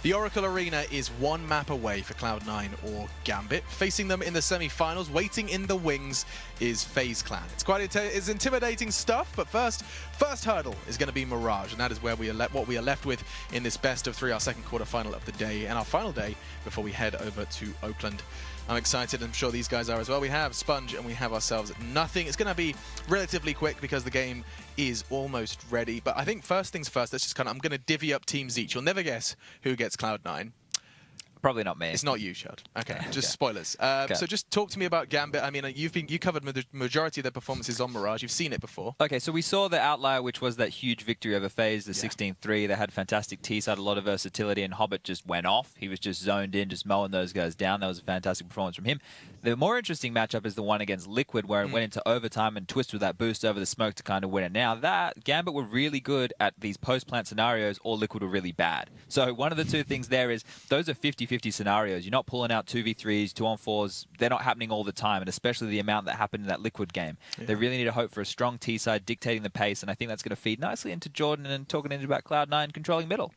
The Oracle Arena is one map away for Cloud9 or Gambit. Facing them in the semi-finals, waiting in the wings, is FaZe Clan. It's quite intimidating stuff, but first hurdle is going to be Mirage, and that is where what we are left with in this best of 3, our second quarterfinal of the day, and our final day before we head over to Oakland. I'm excited, I'm sure these guys are as well. We have Sponge and we have ourselves nothing. It's going to be relatively quick because the game is almost ready. But I think first things first, let's just I'm going to divvy up teams each. You'll never guess who gets Cloud9. Probably not me. It's not you, Shad. Okay, just spoilers. Okay. So just talk to me about Gambit. I mean, you covered the majority of their performances on Mirage. You've seen it before. Okay, so we saw the outlier, which was that huge victory over FaZe, the 16-3. They had fantastic T-side, a lot of versatility, and Hobbit just went off. He was just zoned in, just mowing those guys down. That was a fantastic performance from him. The more interesting matchup is the one against Liquid, where it went into overtime and Twist with that boost over the smoke to kind of win it. Now, that Gambit were really good at these post-plant scenarios, or Liquid were really bad. So one of the two things there is those are 50-50 scenarios. You're not pulling out 2v3s, 2-on-4s. They're not happening all the time, and especially the amount that happened in that Liquid game. Yeah. They really need to hope for a strong T-side dictating the pace, and I think that's going to feed nicely into Jordan and talking about Cloud9 controlling middle.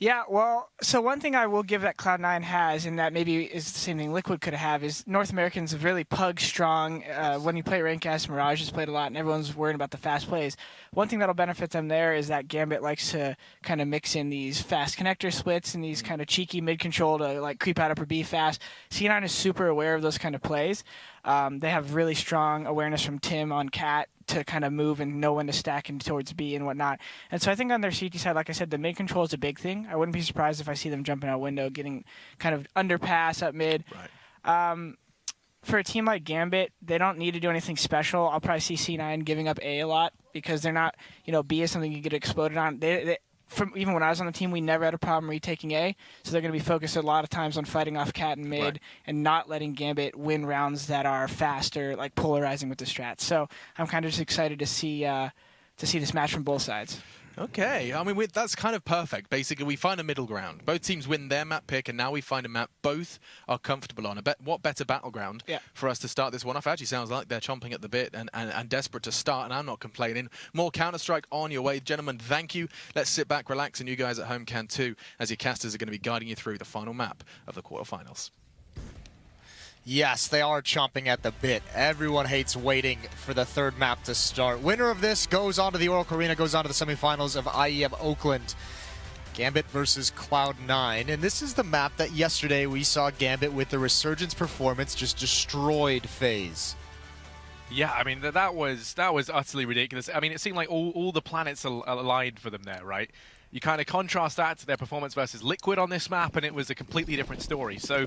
Yeah, well, so one thing I will give that Cloud9 has, and that maybe is the same thing Liquid could have, is North Americans are really pug strong. When you play rank S, Mirage has played a lot, and everyone's worried about the fast plays. One thing that'll benefit them there is that Gambit likes to kind of mix in these fast connector splits and these kind of cheeky mid-control to like creep out upper B fast. C9 is super aware of those kind of plays. They have really strong awareness from Tim on Cat to kind of move and know when to stack in towards B and whatnot. And so I think on their CT side, like I said, the mid control is a big thing. I wouldn't be surprised if I see them jumping out window, getting kind of underpass up mid. Right. For a team like Gambit, they don't need to do anything special. I'll probably see C9 giving up A a lot because they're not, B is something you get exploded on. Even when I was on the team, we never had a problem retaking A, so they're going to be focused a lot of times on fighting off Cat and mid and not letting Gambit win rounds that are faster, like polarizing with the strats. So I'm kind of just excited to see this match from both sides. Okay, I mean, that's kind of perfect. Basically, we find a middle ground. Both teams win their map pick, and now we find a map both are comfortable on. What better battleground for us to start this one off? Actually sounds like they're chomping at the bit and desperate to start, and I'm not complaining. More Counter-Strike on your way. Gentlemen, thank you. Let's sit back, relax, and you guys at home can too, as your casters are going to be guiding you through the final map of the quarterfinals. Yes, they are chomping at the bit. Everyone hates waiting for the third map to start. Winner of this goes on to the Oracle Arena, goes on to the semifinals of IEM Oakland. Gambit versus Cloud9. And this is the map that yesterday we saw Gambit with the Resurgence performance just destroyed FaZe. Yeah, I mean, that was utterly ridiculous. I mean, it seemed like all the planets aligned for them there, right? You kind of contrast that to their performance versus Liquid on this map, and it was a completely different story. So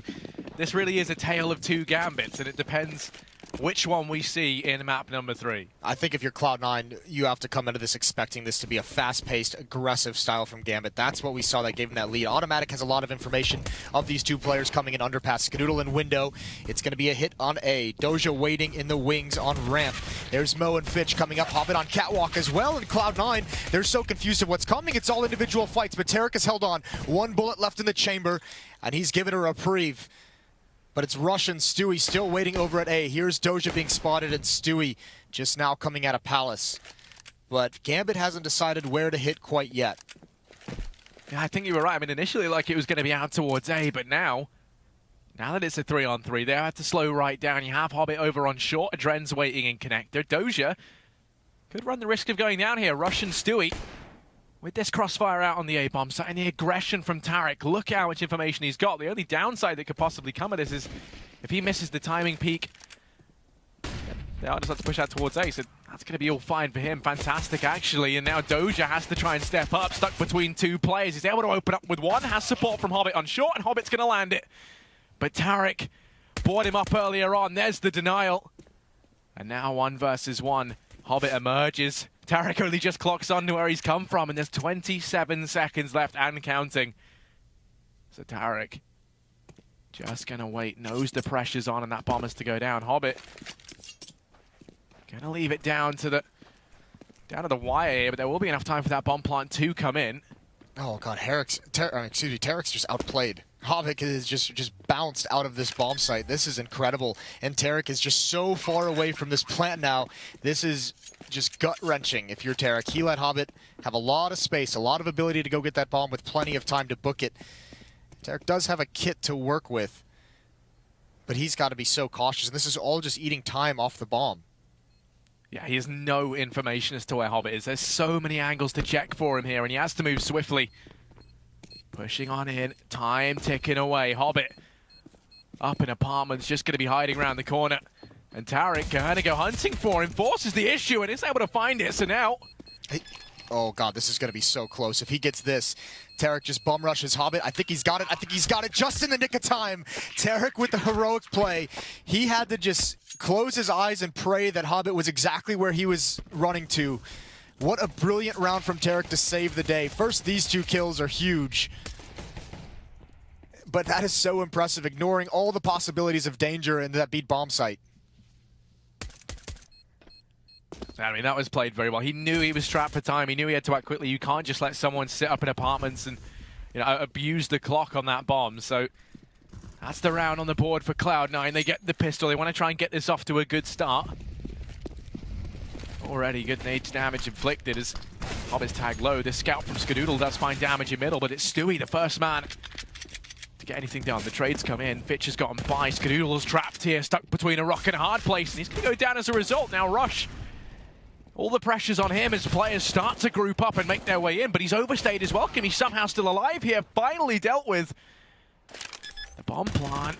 this really is a tale of two Gambits, and it depends which one we see in map number 3. I think if you're Cloud9, you have to come into this expecting this to be a fast-paced, aggressive style from Gambit. That's what we saw that gave him that lead. Automatic has a lot of information of these two players coming in underpass. Skadoodle in window. It's going to be a hit on A. Doja waiting in the wings on ramp. There's Mo and Fitch coming up. Hobbit on catwalk as well. And Cloud9, they're so confused of what's coming. It's all individual fights, but Tarek has held on. One bullet left in the chamber, and he's given a reprieve. But it's Russian Stewie still waiting over at A. Here's Doja being spotted, and Stewie just now coming out of Palace. But Gambit hasn't decided where to hit quite yet. Yeah, I think you were right. I mean, initially, like, it was going to be out towards A, but now that it's a 3-on-3, they have to slow right down. You have Hobbit over on short. Adren's waiting in connector. Doja could run the risk of going down here. Russian Stewie with this crossfire out on the A-bomb site and the aggression from Tarek. Look how much information he's got. The only downside that could possibly come of this is if he misses the timing peak, they are just have to push out towards A, so that's going to be all fine for him. Fantastic, actually. And now Doja has to try and step up, stuck between two players. He's able to open up with one, has support from Hobbit on short, and Hobbit's going to land it. But Tarek brought him up earlier on. There's the denial. And now 1 versus 1. Hobbit emerges. Tarek only just clocks on to where he's come from, and there's 27 seconds left and counting. So Tarek just gonna wait, knows the pressure's on, and that bomb is to go down. Hobbit gonna leave it down to the wire here, but there will be enough time for that bomb plant to come in. Oh god, Tarek's just outplayed. Hobbit is just bounced out of this bomb site. This is incredible. And Tarek is just so far away from this plant now. This is just gut-wrenching if you're Tarek. He let Hobbit have a lot of space, a lot of ability to go get that bomb with plenty of time to book it. Tarek does have a kit to work with, but he's got to be so cautious. And this is all just eating time off the bomb. Yeah, he has no information as to where Hobbit is. There's so many angles to check for him here, and he has to move swiftly. Pushing on in, time ticking away. Hobbit up in apartments, just going to be hiding around the corner. And Tarek going to go hunting for him, forces the issue, and is able to find it. So now... Oh, God, this is going to be so close. If he gets this, Tarek just bum rushes Hobbit. I think he's got it. I think he's got it just in the nick of time. Tarek with the heroic play. He had to just close his eyes and pray that Hobbit was exactly where he was running to. What a brilliant round from Tarek to save the day. First, these 2 kills are huge. But that is so impressive, ignoring all the possibilities of danger in that beat bomb site. I mean, that was played very well. He knew he was strapped for time. He knew he had to act quickly. You can't just let someone sit up in apartments and, you know, abuse the clock on that bomb. So that's the round on the board for Cloud9. They get the pistol. They want to try and get this off to a good start. Already good nade damage inflicted as Hobbit's tagged low. The scout from Skadoodle does find damage in middle, but it's Stewie, the first man to get anything done. The trades come in. Fitch has gotten by. Skadoodle's trapped here, stuck between a rock and a hard place, and he's going to go down as a result. Now Rush. All the pressure's on him as players start to group up and make their way in, but he's overstayed his welcome. He's somehow still alive here, finally dealt with. The bomb plant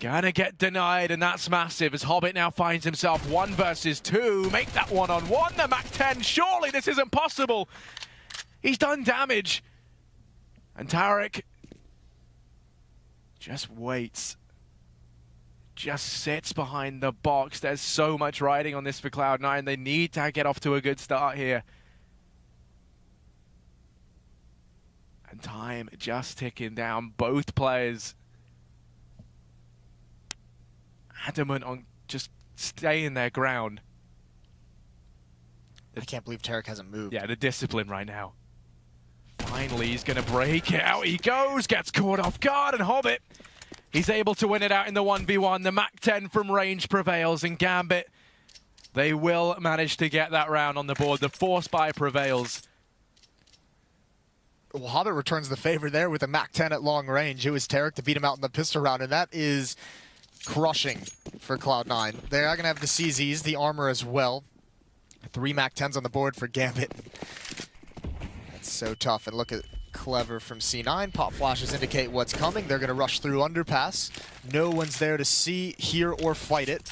gonna get denied, and that's massive as Hobbit now finds himself 1 versus 2. Make that 1-on-1. The MAC-10, surely this isn't possible. He's done damage. And Tarek just waits. Just sits behind the box. There's so much riding on this for Cloud9. They need to get off to a good start here. And time just ticking down. Both players adamant on just staying their ground. I can't believe Tarek hasn't moved. Yeah, the discipline right now. Finally, he's going to break it. Out he goes. Gets caught off guard, and Hobbit, he's able to win it out in the 1v1. The MAC-10 from range prevails, and Gambit, they will manage to get that round on the board. The force buy prevails. Well, Hobbit returns the favor there with a MAC-10 at long range. It was Tarek to beat him out in the pistol round, and that is crushing for Cloud9. They are going to have the CZs, the armor as well. 3 MAC-10s on the board for Gambit. That's so tough. And look at Clever from C9. Pop flashes indicate what's coming. They're going to rush through underpass. No one's there to see, hear, or fight it.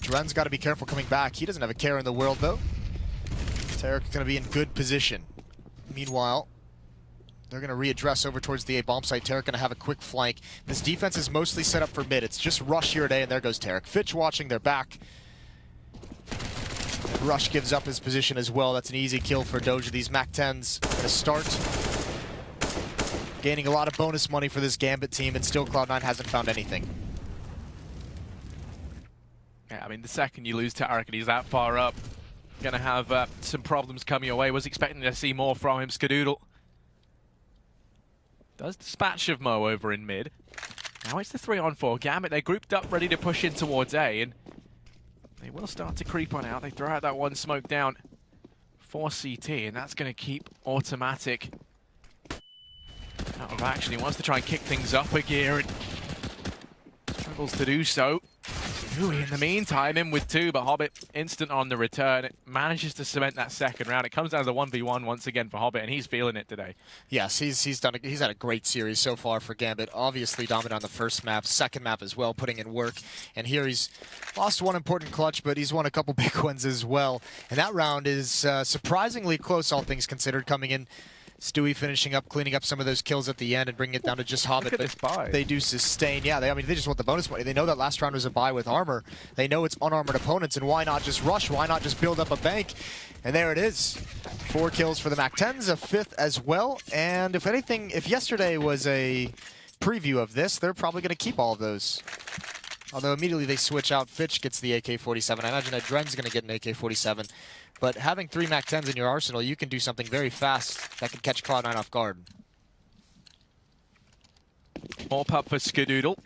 Dren's got to be careful coming back. He doesn't have a care in the world, though. Tarek's going to be in good position. Meanwhile, they're going to readdress over towards the A bomb site. Tarek going to have a quick flank. This defense is mostly set up for mid. It's just Rush here today, and there goes Tarek. Fitch watching their back. Rush gives up his position as well. That's an easy kill for Doja. These MAC-10s going to start gaining a lot of bonus money for this Gambit team, and still Cloud9 hasn't found anything. Yeah, I mean, the second you lose Tarek and he's that far up, going to have some problems coming your way. Was expecting to see more from him. Skadoodle does dispatch of Mo over in mid. Now it's the 3-on-4. Gambit, they're grouped up, ready to push in towards A, and they will start to creep on out. They throw out that one smoke down for CT, and that's going to keep automatic out of action. He wants to try and kick things up a gear, and struggles to do so. Stewie, in the meantime, in with 2, but Hobbit instant on the return. It manages to cement that second round. It comes down to 1v1 once again for Hobbit, and he's feeling it today. Yes, he's had a great series so far for Gambit. Obviously dominant on the first map, second map as well, putting in work. And here he's lost one important clutch, but he's won a couple big ones as well. And that round is surprisingly close, all things considered, coming in. Stewie finishing up, cleaning up some of those kills at the end and bringing it down to just Hobbit. Look at this buy. They do sustain. Yeah, they just want the bonus money. They know that last round was a buy with armor. They know it's unarmored opponents, and why not just rush? Why not just build up a bank? And there it is. 4 kills for the MAC-10s, a 5th as well. And if anything, if yesterday was a preview of this, they're probably going to keep all of those. Although immediately they switch out. Fitch gets the AK-47. I imagine that Dren's going to get an AK-47. But having 3 MAC-10s in your arsenal, you can do something very fast that can catch Cloud9 off guard. More pup for Skadoodle.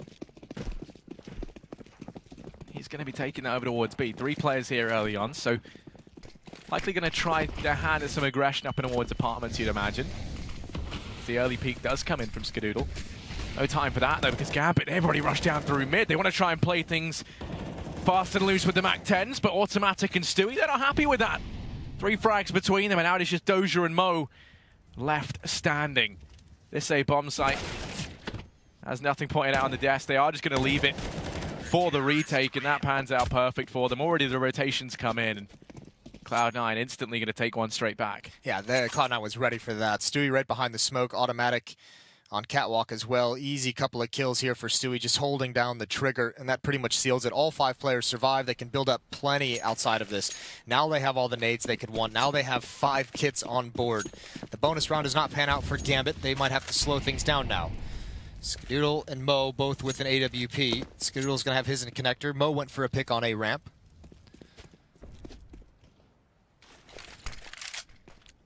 He's going to be taking that over towards B. 3 players here early on, so likely going to try their hand at some aggression up and towards apartments, you'd imagine. The early peek does come in from Skadoodle. No time for that though, because Gambit, they've already rushed down through mid. They want to try and play things fast and loose with the MAC-10s, but Automatic and Stewie, they're not happy with that. 3 frags between them, and now it's just Doja and Mo left standing. This A bomb site has nothing pointed out on the desk. They are just going to leave it for the retake, and that pans out perfect for them. Already the rotations come in, and Cloud9 instantly going to take one straight back. Yeah, Cloud9 was ready for that. Stewie right behind the smoke, Automatic on Catwalk as well. Easy couple of kills here for Stewie, just holding down the trigger, and that pretty much seals it. All 5 players survive. They can build up plenty outside of this. Now they have all the nades they could want. Now they have 5 kits on board. The bonus round does not pan out for Gambit. They might have to slow things down now. Skadoodle and Mo both with an AWP. Skadoodle's going to have his in connector. Mo went for a pick on A ramp.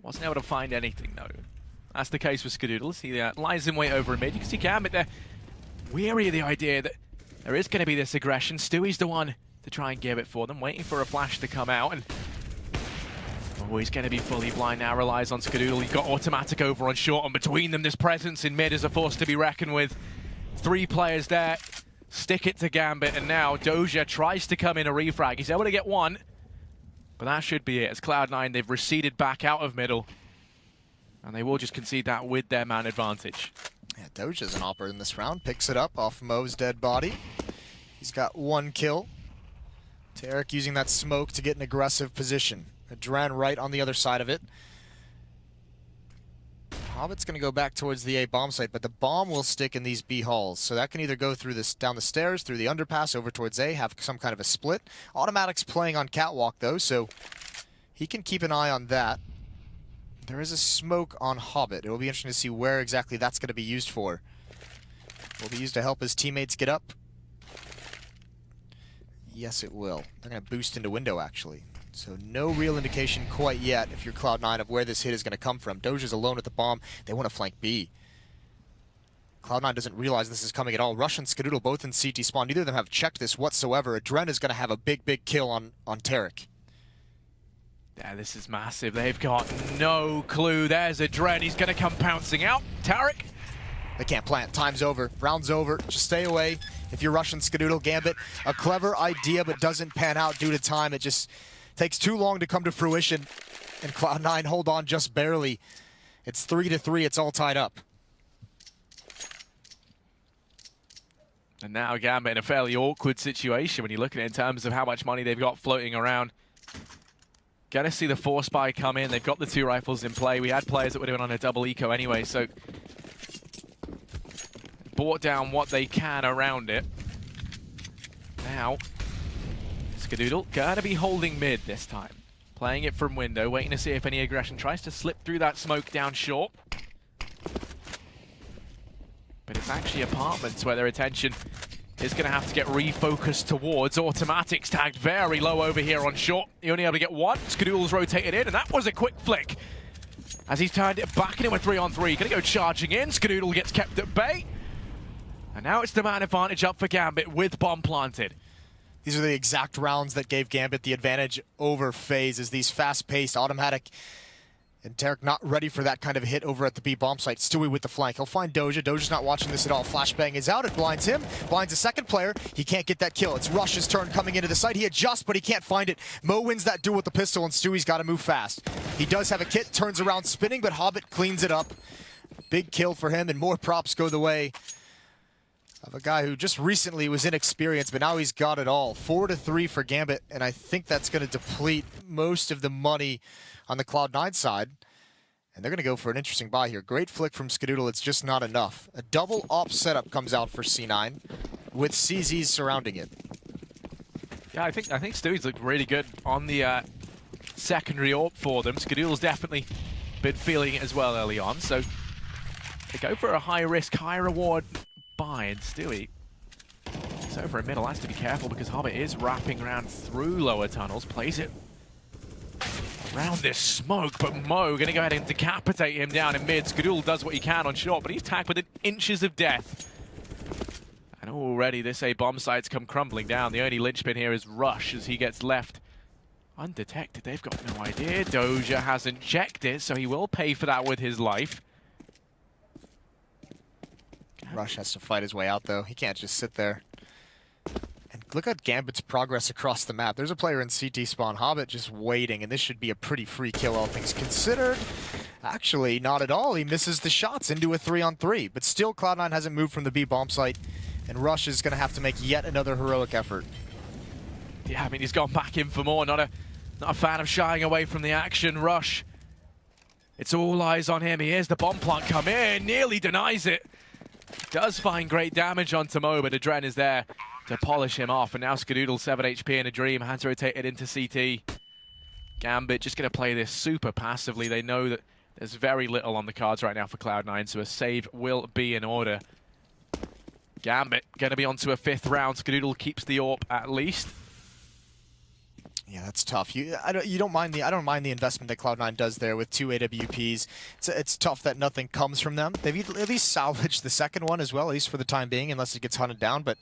Wasn't able to find anything, though. That's the case with Skadoodle. He lies in wait over a mid. You can see Gambit there, weary of the idea that there is going to be this aggression. Stewie's the one to try and give it for them, waiting for a flash to come out. And oh, he's going to be fully blind now, relies on Skadoodle. He's got Automatic over on short, and between them, this presence in mid is a force to be reckoned with. 3 players there, stick it to Gambit, and now Doja tries to come in a refrag. He's able to get one, but that should be it. As Cloud9, they've receded back out of middle, and they will just concede that with their man advantage. Yeah, Doja's an opper in this round. Picks it up off Mo's dead body. He's got 1 kill. Tarek using that smoke to get an aggressive position. Adren right on the other side of it. Hobbit's going to go back towards the A bomb site, but the bomb will stick in these B halls. So that can either go through this down the stairs, through the underpass, over towards A, have some kind of a split. Automatic's playing on Catwalk, though, so he can keep an eye on that. There is a smoke on Hobbit. It will be interesting to see where exactly that's going to be used for. Will be used to help his teammates get up? Yes, it will. They're going to boost into window, actually. So no real indication quite yet, if you're Cloud9, of where this hit is going to come from. Doja's alone at the bomb. They want to flank B. Cloud9 doesn't realize this is coming at all. Rush and Skadoodle both in CT spawn. Neither of them have checked this whatsoever. Adren is going to have a big, big kill on Tarek. Yeah, this is massive. They've got no clue. There's Adren. He's going to come pouncing out. Tarek. They can't plant. Time's over. Round's over. Just stay away. If you're Russian Skadoodle, Gambit, a clever idea, but doesn't pan out due to time. It just takes too long to come to fruition. And Cloud9 hold on just barely. It's 3-3. It's all tied up. And now Gambit in a fairly awkward situation when you look at it in terms of how much money they've got floating around. Gonna see the force buy come in. They've got the 2 rifles in play. We had players that were doing on a double eco anyway, so bought down what they can around it. Now, Skadoodle gonna be holding mid this time. Playing it from window, waiting to see if any aggression tries to slip through that smoke down short. But it's actually apartments where their attention is going to have to get refocused towards. Automatics tagged very low over here on short. He only able to get 1. Skadoodle's rotated in, and that was a quick flick. As he's turned it back into a 3-on-3. Gonna go charging in. Skadoodle gets kept at bay. And now it's the man advantage up for Gambit with bomb planted. These are the exact rounds that gave Gambit the advantage over FaZe, as these fast-paced, automatic, and Tarek not ready for that kind of hit over at the B bomb site. Stewie with the flank. He'll find Doja. Doja's not watching this at all. Flashbang is out. It blinds him. Blinds a second player. He can't get that kill. It's Rush's turn coming into the site. He adjusts, but he can't find it. Mo wins that duel with the pistol, and Stewie's got to move fast. He does have a kit. Turns around spinning, but Hobbit cleans it up. Big kill for him, and more props go the way of a guy who just recently was inexperienced, but now he's got it all. 4-3 for Gambit, and I think that's going to deplete most of the money on the Cloud9 side. And they're going to go for an interesting buy here. Great flick from Skadoodle. It's just not enough. A double op setup comes out for C9 with CZs surrounding it. Yeah, I think Stewie's looked really good on the secondary AWP for them. Skadoodle's definitely been feeling it as well early on. So they go for a high-risk, high-reward buy, and Stewie, so for a middle, has to be careful because Hobbit is wrapping around through lower tunnels, plays it around this smoke, but Mo going to go ahead and decapitate him down in mid. Skadoodle does what he can on short, but he's tagged within inches of death. And already this A bomb site's come crumbling down. The only linchpin here is Rush as he gets left undetected. They've got no idea. Doja hasn't checked it, so he will pay for that with his life. Rush has to fight his way out, though. He can't just sit there. And look at Gambit's progress across the map. There's a player in CT spawn. Hobbit just waiting, and this should be a pretty free kill, all things considered. Actually, not at all. He misses the shots into a 3-on-3. But still, Cloud9 hasn't moved from the B bomb site, and Rush is going to have to make yet another heroic effort. Yeah, I mean, he's gone back in for more. Not a fan of shying away from the action. Rush. It's all eyes on him. He hears the bomb plant come in, nearly denies it. Does find great damage onto Mo, but Adren is there to polish him off. And now Skadoodle, 7 HP in a dream, has rotated into CT. Gambit just going to play this super passively. They know that there's very little on the cards right now for Cloud9, so a save will be in order. Gambit going to be onto a 5th round. Skadoodle keeps the AWP at least. Yeah, that's tough. I don't mind the investment that Cloud9 does there with 2 AWPs. It's tough that nothing comes from them. They've at least salvaged the second one as well, at least for the time being, unless it gets hunted down. But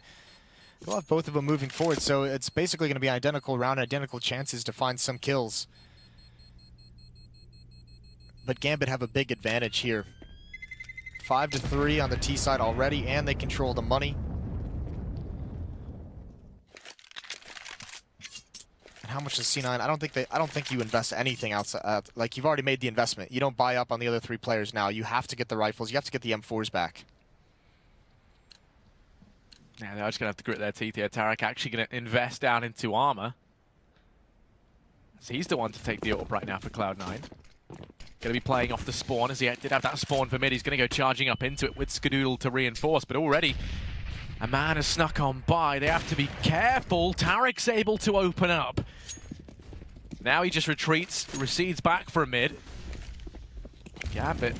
they'll have both of them moving forward, so it's basically going to be an identical round, identical chances to find some kills. But Gambit have a big advantage here. 5-3 on the T side already, and they control the money. And how much is C9? I don't think you invest anything outside. Like, you've already made the investment. You don't buy up on the other 3 players now. You have to get the rifles. You have to get the M4s back. Yeah, they're just going to have to grit their teeth here. Tarek actually going to invest down into armor. So he's the one to take the AWP right now for Cloud9. Going to be playing off the spawn, as he did have that spawn for mid. He's going to go charging up into it with Skadoodle to reinforce, but already a man has snuck on by. They have to be careful. Tarek's able to open up. Now he just retreats, recedes back for a mid. Gambit,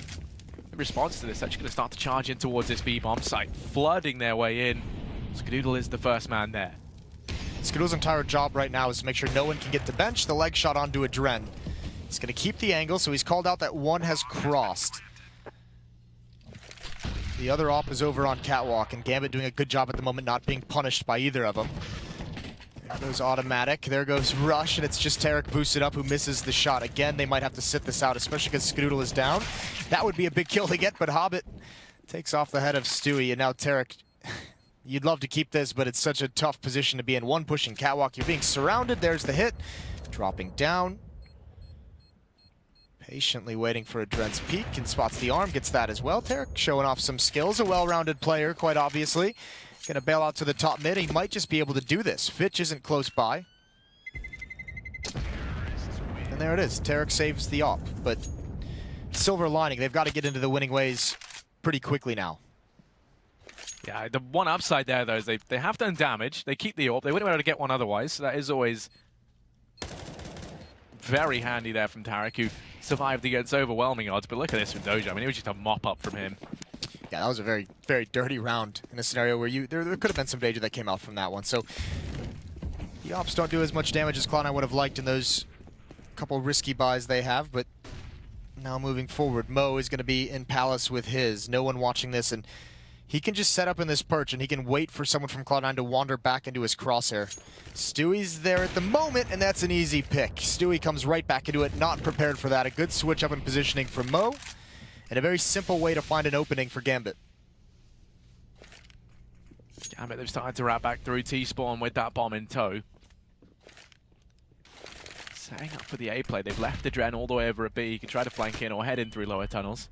in response to this, actually going to start to charge in towards this B-bomb site, flooding their way in. Skadoodle is the first man there. Skadoodle's entire job right now is to make sure no one can get to bench. The leg shot onto Adren. He's going to keep the angle, so he's called out that one has crossed. The other op is over on Catwalk, and Gambit doing a good job at the moment not being punished by either of them. There goes automatic. There goes Rush, and it's just Tarek boosted up who misses the shot. Again, they might have to sit this out, especially because Skadoodle is down. That would be a big kill to get, but Hobbit takes off the head of Stewie, and now Tarek, you'd love to keep this, but it's such a tough position to be in. One pushing Catwalk, you're being surrounded. There's the hit. Dropping down. Patiently waiting for Adren's peek, and spots the arm, gets that as well. Tarek showing off some skills, a well-rounded player, quite obviously. Gonna bail out to the top mid. He might just be able to do this. Fitch isn't close by. And there it is. Tarek saves the op, but silver lining, they've got to get into the winning ways pretty quickly now. Yeah, the one upside there, though, is they have done damage. They keep the AWP. They wouldn't be able to get one otherwise, so that is always very handy there from Tarek, who survived against overwhelming odds. But look at this from Doja. I mean, it was just a mop-up from him. Yeah, that was a very, very dirty round in a scenario where there could have been some danger that came out from that one. So the ops don't do as much damage as Cloud9 would have liked in those couple risky buys they have, but now moving forward, Mo is going to be in Palace with his. No one watching this, and he can just set up in this perch, and he can wait for someone from Cloud9 to wander back into his crosshair. Stewie's there at the moment, and that's an easy pick. Stewie comes right back into it, not prepared for that. A good switch up in positioning for Mo, and a very simple way to find an opening for Gambit. Gambit, they've started to wrap back through T-spawn with that bomb in tow. Setting up for the A play. They've left the Adren all the way over at B. He can try to flank in or head in through lower tunnels.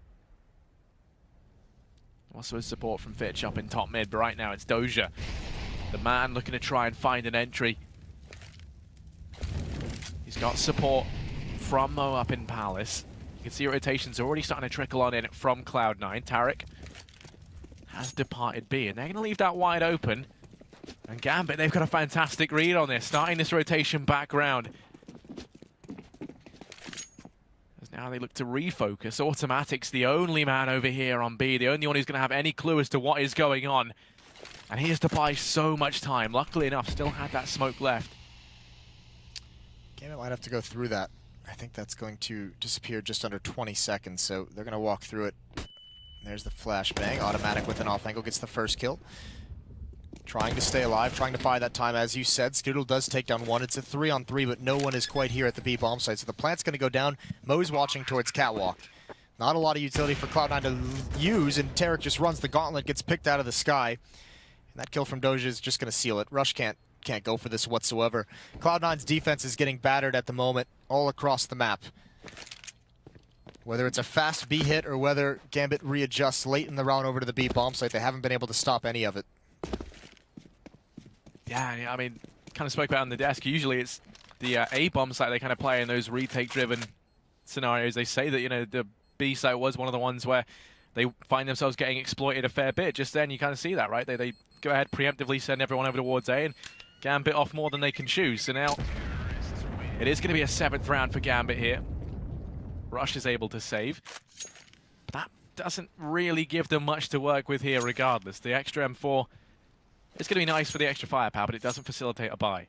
Also a support from Fitch up in top mid, but right now it's Doja, the man looking to try and find an entry. He's got support from Mo up in Palace. You can see rotations are already starting to trickle on in from Cloud9. Tarek has departed B, and they're going to leave that wide open. And Gambit, they've got a fantastic read on this, starting this rotation back round. As now they look to refocus. Automatic's the only man over here on B, the only one who's going to have any clue as to what is going on. And he has to buy so much time. Luckily enough, still had that smoke left. Gambit might have to go through that. I think that's going to disappear just under 20 seconds, so they're going to walk through it. There's the flashbang. Automatic with an off angle gets the first kill. Trying to stay alive, trying to buy that time, as you said. Skadoodle does take down one. It's a 3-on-3, but no one is quite here at the B bomb site, so the plant's going to go down. Mo's watching towards Catwalk. Not a lot of utility for Cloud9 to use, and Tarek just runs the gauntlet, gets picked out of the sky. And that kill from Doja is just going to seal it. Rush can't go for this whatsoever. Cloud9's defense is getting battered at the moment all across the map. Whether it's a fast B hit or whether Gambit readjusts late in the round over to the B bomb site, they haven't been able to stop any of it. Yeah, I mean, kind of spoke about on the desk. Usually it's the A bomb site they kind of play in those retake-driven scenarios. They say that, you know, the B site was one of the ones where they find themselves getting exploited a fair bit. Just then you kind of see that, right? They go ahead, preemptively send everyone over towards A, and Gambit off more than they can choose. So now it is going to be a 7th round for Gambit here. Rush is able to save. But that doesn't really give them much to work with here regardless. The extra M4 is going to be nice for the extra firepower, but it doesn't facilitate a buy.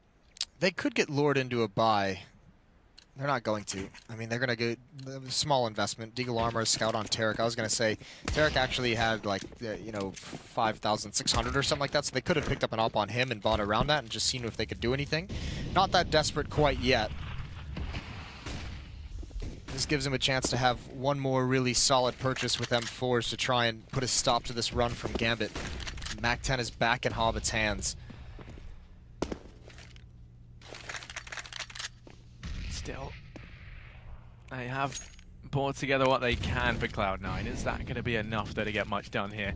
They could get lured into a buy. They're not going to. I mean, they're going to go small investment. Deagle Armor, Scout on Tarek. I was going to say, Tarek actually had like, you know, 5,600 or something like that, so they could have picked up an op on him and bought around that and just seen if they could do anything. Not that desperate quite yet. This gives him a chance to have one more really solid purchase with M4s to try and put a stop to this run from Gambit. MAC-10 is back in Hobbit's hands. Still, they have brought together what they can for Cloud9. Is that going to be enough, though, to get much done here?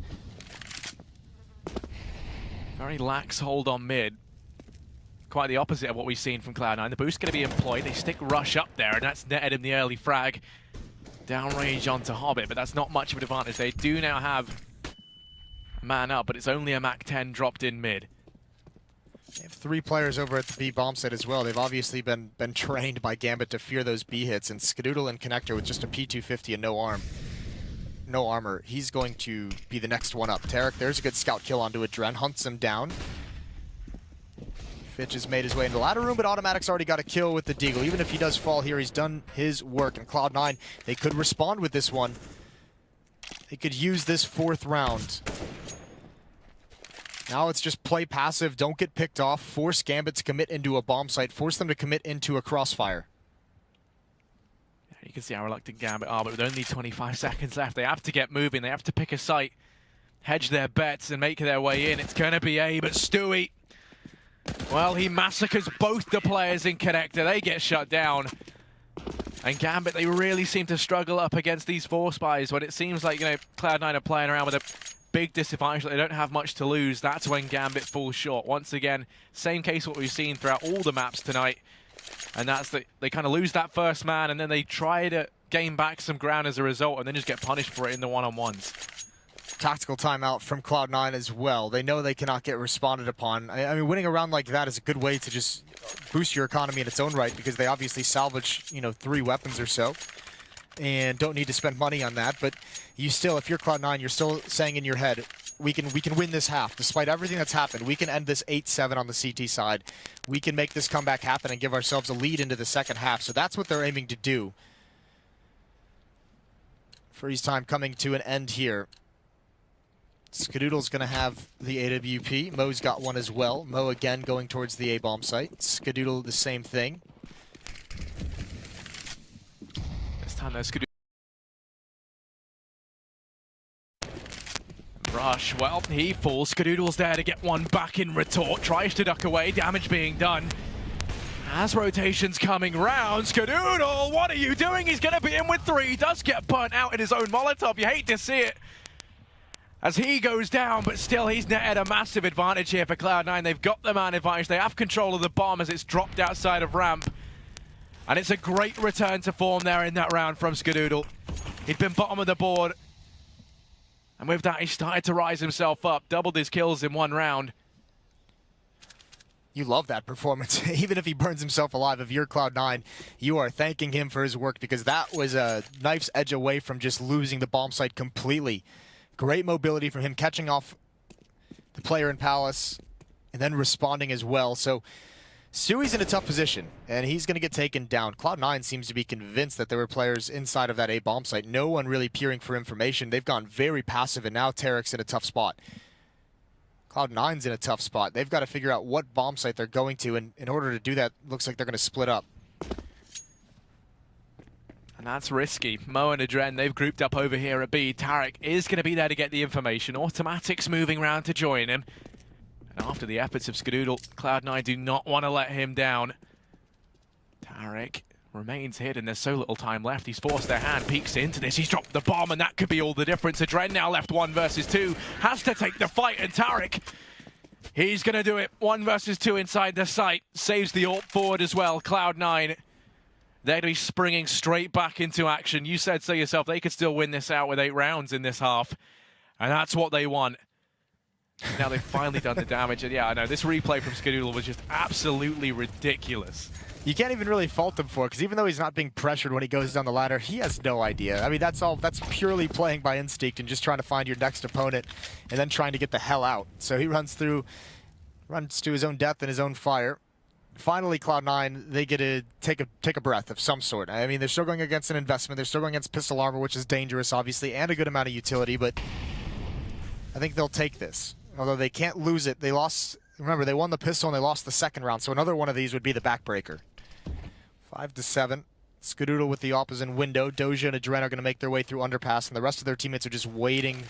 Very lax hold on mid. Quite the opposite of what we've seen from Cloud9. The boost's going to be employed. They stick Rush up there, and that's netted him the early frag. Downrange onto Hobbit, but that's not much of an advantage. They do now have a man up, but it's only a MAC-10 dropped in mid. They have 3 players over at the B bomb site as well. They've obviously been trained by Gambit to fear those B hits, and Skadoodle and Connector with just a P250 and no armor. He's going to be the next one up. Tarek, there's a good scout kill onto a Dren, hunts him down. Fitch has made his way into the ladder room, but Automatic's already got a kill with the Deagle. Even if he does fall here, he's done his work. And Cloud9, they could respond with this one. They could use this 4th round. Now it's just play passive, don't get picked off, force Gambit to commit into a bomb site, force them to commit into a crossfire. You can see how reluctant Gambit are, but with only 25 seconds left, they have to get moving. They have to pick a site, hedge their bets, and make their way in. It's going to be A, but Stewie, well, he massacres both the players in Connector. They get shut down. And Gambit, they really seem to struggle up against these 4 spies when it seems like, you know, Cloud9 are playing around with a big disadvantage. They don't have much to lose. That's when Gambit falls short. Once again, same case what we've seen throughout all the maps tonight. And that's that they kind of lose that first man, and then they try to gain back some ground as a result, and then just get punished for it in the one-on-ones. Tactical timeout from Cloud9 as well. They know they cannot get responded upon. I mean, winning a round like that is a good way to just boost your economy in its own right, because they obviously salvage, you know, 3 weapons or so and don't need to spend money on that. But you still, if you're Cloud9, you're still saying in your head, we can win this half. Despite everything that's happened, we can end this 8-7 on the CT side. We can make this comeback happen and give ourselves a lead into the second half. So that's what they're aiming to do. Freeze time coming to an end here. Skadoodle's going to have the AWP. Mo's got one as well. Mo again going towards the A-bomb site. Skadoodle the same thing. This time though, Skadoodle. Rush, well, he falls. Skadoodle's there to get one back in retort. Tries to duck away, damage being done. As rotation's coming round, Skadoodle, what are you doing? He's going to be in with 3. Does get burnt out in his own Molotov. You hate to see it as he goes down, but still he's netted a massive advantage here for Cloud9. They've got the man advantage. They have control of the bomb as it's dropped outside of ramp. And it's a great return to form there in that round from Skadoodle. He'd been bottom of the board. And with that, he started to rise himself up. Doubled his kills in 1 round. You love that performance. Even if he burns himself alive, if you're Cloud9, you are thanking him for his work, because that was a knife's edge away from just losing the bomb site completely. Great mobility from him, catching off the player in Palace and then responding as well. So Stewie's in a tough position, and he's going to get taken down. Cloud9 seems to be convinced that there were players inside of that A bomb site. No one really peering for information. They've gone very passive, and now Tarek's in a tough spot. Cloud9's in a tough spot. They've got to figure out what bomb site they're going to, and in order to do that, looks like they're going to split up. And that's risky. Mo and Adren, they've grouped up over here at B. Tarek is going to be there to get the information. Automatic's moving around to join him. And after the efforts of Skadoodle, Cloud9 do not want to let him down. Tarek remains hidden. There's so little time left. He's forced their hand, peeks into this. He's dropped the bomb, and that could be all the difference. Adren now left 1 versus 2. Has to take the fight, and Tarek, he's going to do it. 1 versus 2 inside the site. Saves the ult forward as well. Cloud9, they're going to be springing straight back into action. You said so yourself. They could still win this out with 8 rounds in this half. And that's what they want. Now they've finally done the damage. And yeah, I know, this replay from Skadoodle was just absolutely ridiculous. You can't even really fault him for it, because even though he's not being pressured when he goes down the ladder, he has no idea. I mean, that's purely playing by instinct and just trying to find your next opponent and then trying to get the hell out. So he runs to his own death and his own fire. Finally, Cloud9, they get to take a breath of some sort. I mean, they're still going against an investment. They're still going against pistol armor, which is dangerous, obviously, and a good amount of utility, but I think they'll take this. Although they can't lose it. They lost, remember, they won the pistol and they lost the second round, so another one of these would be the backbreaker. 5-7. Skadoodle with the opposite window. Doja and Adren are going to make their way through underpass, and the rest of their teammates are just waiting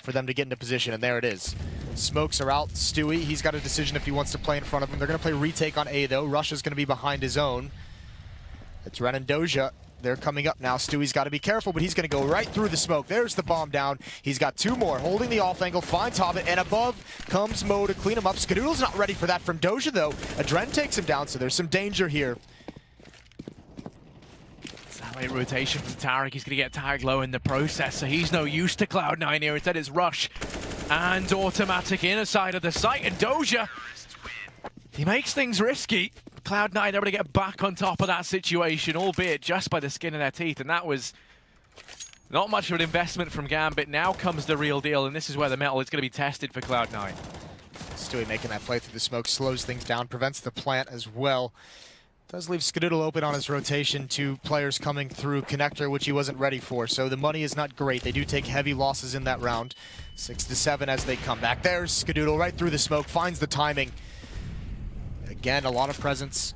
for them to get into position, and there it is. Smokes are out. Stewie, he's got a decision if he wants to play in front of him. They're going to play retake on A, though. Rush is going to be behind his own. Adren and Doja, they're coming up now. Stewie's got to be careful, but he's going to go right through the smoke. There's the bomb down. He's got 2 more. Holding the off angle, finds Hobbit, and above comes Mo to clean him up. Skadoodle's not ready for that from Doja, though. Adren takes him down, so there's some danger here. Late rotation from Tarek. He's going to get tagged low in the process, so he's no use to Cloud9 here. Instead, it's Rush and Automatic inner side of the site, and Doja, he makes things risky. Cloud9 able to get back on top of that situation, albeit just by the skin of their teeth, and that was not much of an investment from Gambit. Now comes the real deal, and this is where the metal is going to be tested for Cloud9. Stewie making that play through the smoke, slows things down, prevents the plant as well. Does leave Skadoodle open on his rotation to players coming through connector, which he wasn't ready for. So the money is not great. They do take heavy losses in that round. 6-7 as they come back. There's Skadoodle right through the smoke, finds the timing. Again, a lot of presence,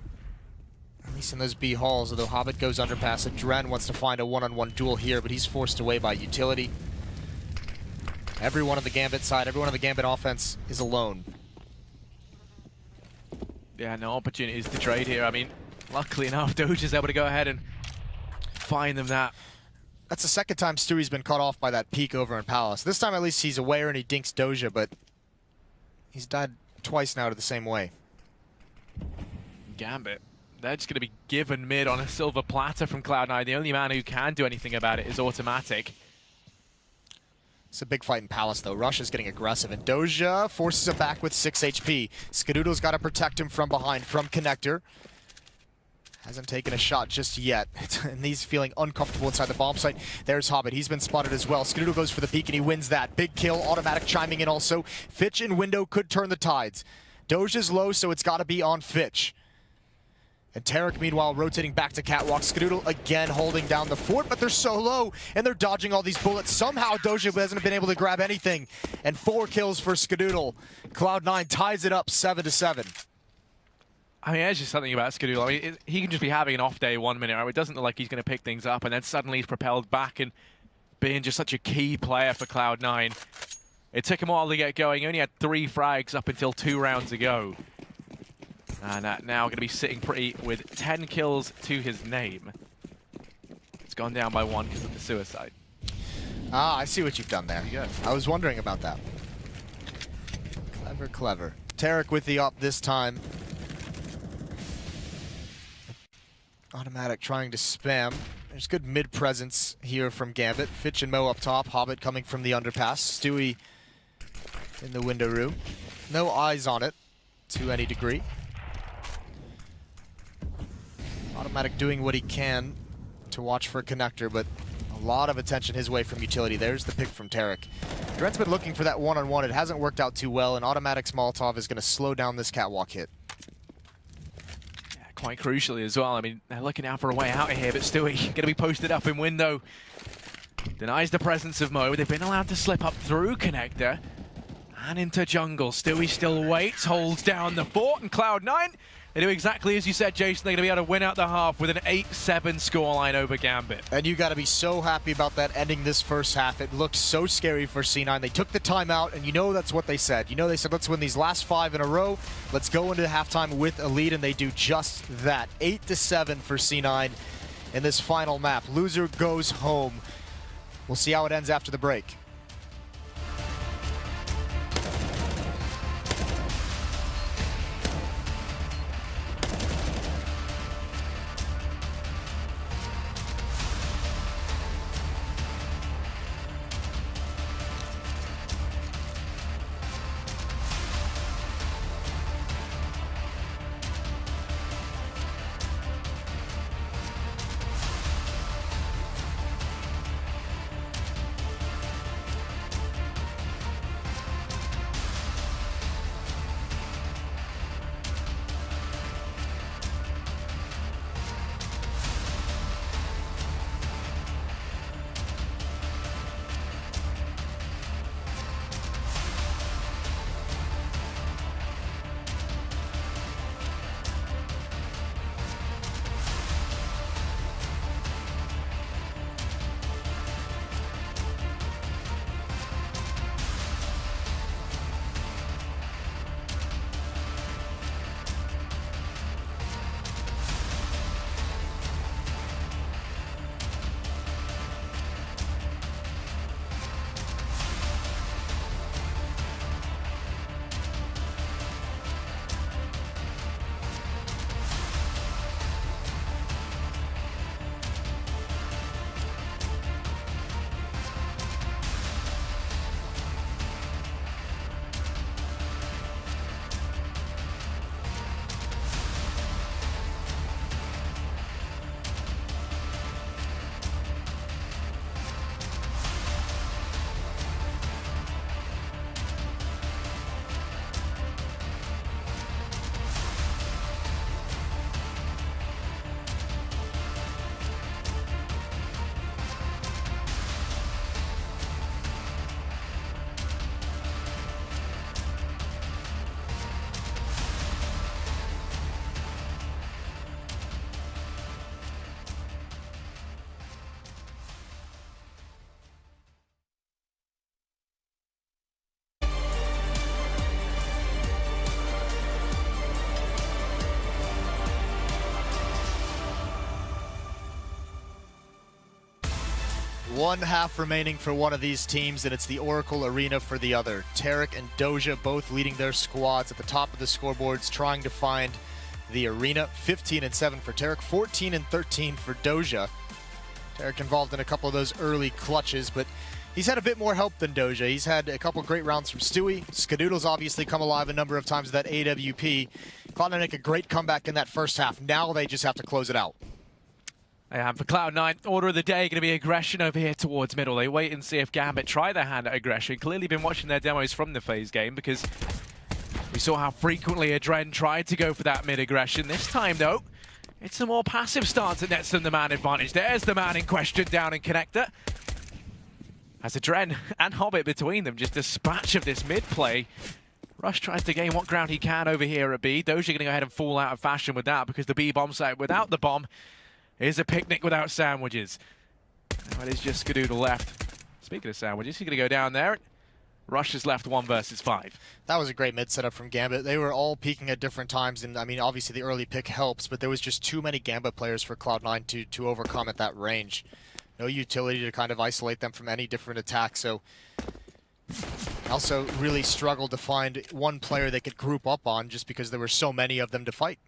at least in those B halls, although Hobbit goes underpass. Adren wants to find a one-on-one duel here, but he's forced away by utility. Everyone on the Gambit side, everyone on the Gambit offense is alone. Yeah, no opportunities to trade here. I mean, luckily enough, Doja's able to go ahead and find them that. That's the second time Stewie's been caught off by that peek over in Palace. This time at least he's aware and he dinks Doja, but he's died twice now to the same way. Gambit, they're just going to be given mid on a silver platter from Cloud9. The only man who can do anything about it is Automatic. It's a big fight in Palace, though. Rush is getting aggressive, and Doja forces it back with 6 HP. Skadoodle's got to protect him from behind, from connector. Hasn't taken a shot just yet, and he's feeling uncomfortable inside the bomb site. There's Hobbit. He's been spotted as well. Skadoodle goes for the peek, and he wins that. Big kill. Automatic chiming in also. Fitch in window could turn the tides. Doja's low, so it's got to be on Fitch. And Tarek, meanwhile, rotating back to Catwalk. Skadoodle again holding down the fort, but they're so low, and they're dodging all these bullets. Somehow Doja hasn't been able to grab anything. And 4 kills for Skadoodle. Cloud9 ties it up 7-7. I mean, there's just something about Skadoodle. I mean, he can just be having an off day 1 minute. Right? It doesn't look like he's going to pick things up, and then suddenly he's propelled back and being just such a key player for Cloud9. It took him a while to get going. He only had 3 frags up until 2 rounds ago. And now going to be sitting pretty with 10 kills to his name. It's gone down by 1 because of the suicide. Ah, I see what you've done there. There you go. I was wondering about that. Clever, clever. Tarek with the up this time. Automatic trying to spam. There's good mid-presence here from Gambit. Fitch and Mo up top. Hobbit coming from the underpass. Stewie in the window room. No eyes on it to any degree. Automatic doing what he can to watch for a connector, but a lot of attention his way from utility. There's the pick from Tarek. Dren's been looking for that one-on-one. It hasn't worked out too well, and Automatic's Molotov is going to slow down this catwalk hit. Yeah, quite crucially as well. I mean, they're looking out for a way out of here, but Stewie going to be posted up in window. Denies the presence of Mo. They've been allowed to slip up through connector and into jungle. Stewie still waits, holds down the fort, and Cloud9, They do exactly as you said, Jason. They're going to be able to win out the half with an 8-7 scoreline over Gambit. And you got to be so happy about that ending this first half. It looked so scary for C9. They took the timeout, and you know that's what they said. You know they said, let's win these last 5 in a row. Let's go into halftime with a lead, and they do just that. 8-7 for C9 in this final map. Loser goes home. We'll see how it ends after the break. One half remaining for one of these teams, and it's the Oracle Arena for the other. Tarek and Doja both leading their squads at the top of the scoreboards, trying to find the arena. 15-7 for Tarek, 14-13 for Doja. Tarek involved in a couple of those early clutches, but he's had a bit more help than Doja. He's had a couple great rounds from Stewie. Skadoodle's obviously come alive a number of times with that AWP. Cloud9 make a great comeback in that first half. Now they just have to close it out. And for Cloud9, order of the day going to be aggression over here towards middle. They wait and see if Gambit try their hand at aggression. Clearly been watching their demos from the FaZe game because we saw how frequently Adren tried to go for that mid aggression. This time though, it's a more passive stance that nets them the man advantage. There's the man in question down in connector. As Adren and Hobbit between them, just dispatch of this mid play. Rush tries to gain what ground he can over here at B. Doja going to go ahead and fall out of fashion with that because the B bomb site without the bomb is a picnic without sandwiches. Now it is just Skadoodle left. Speaking of sandwiches, he's going to go down there. Rush is left 1 versus 5. That was a great mid setup from Gambit. They were all peaking at different times, and I mean, obviously the early pick helps, but there was just too many Gambit players for Cloud9 to overcome at that range. No utility to kind of isolate them from any different attack, so also really struggled to find one player they could group up on just because there were so many of them to fight.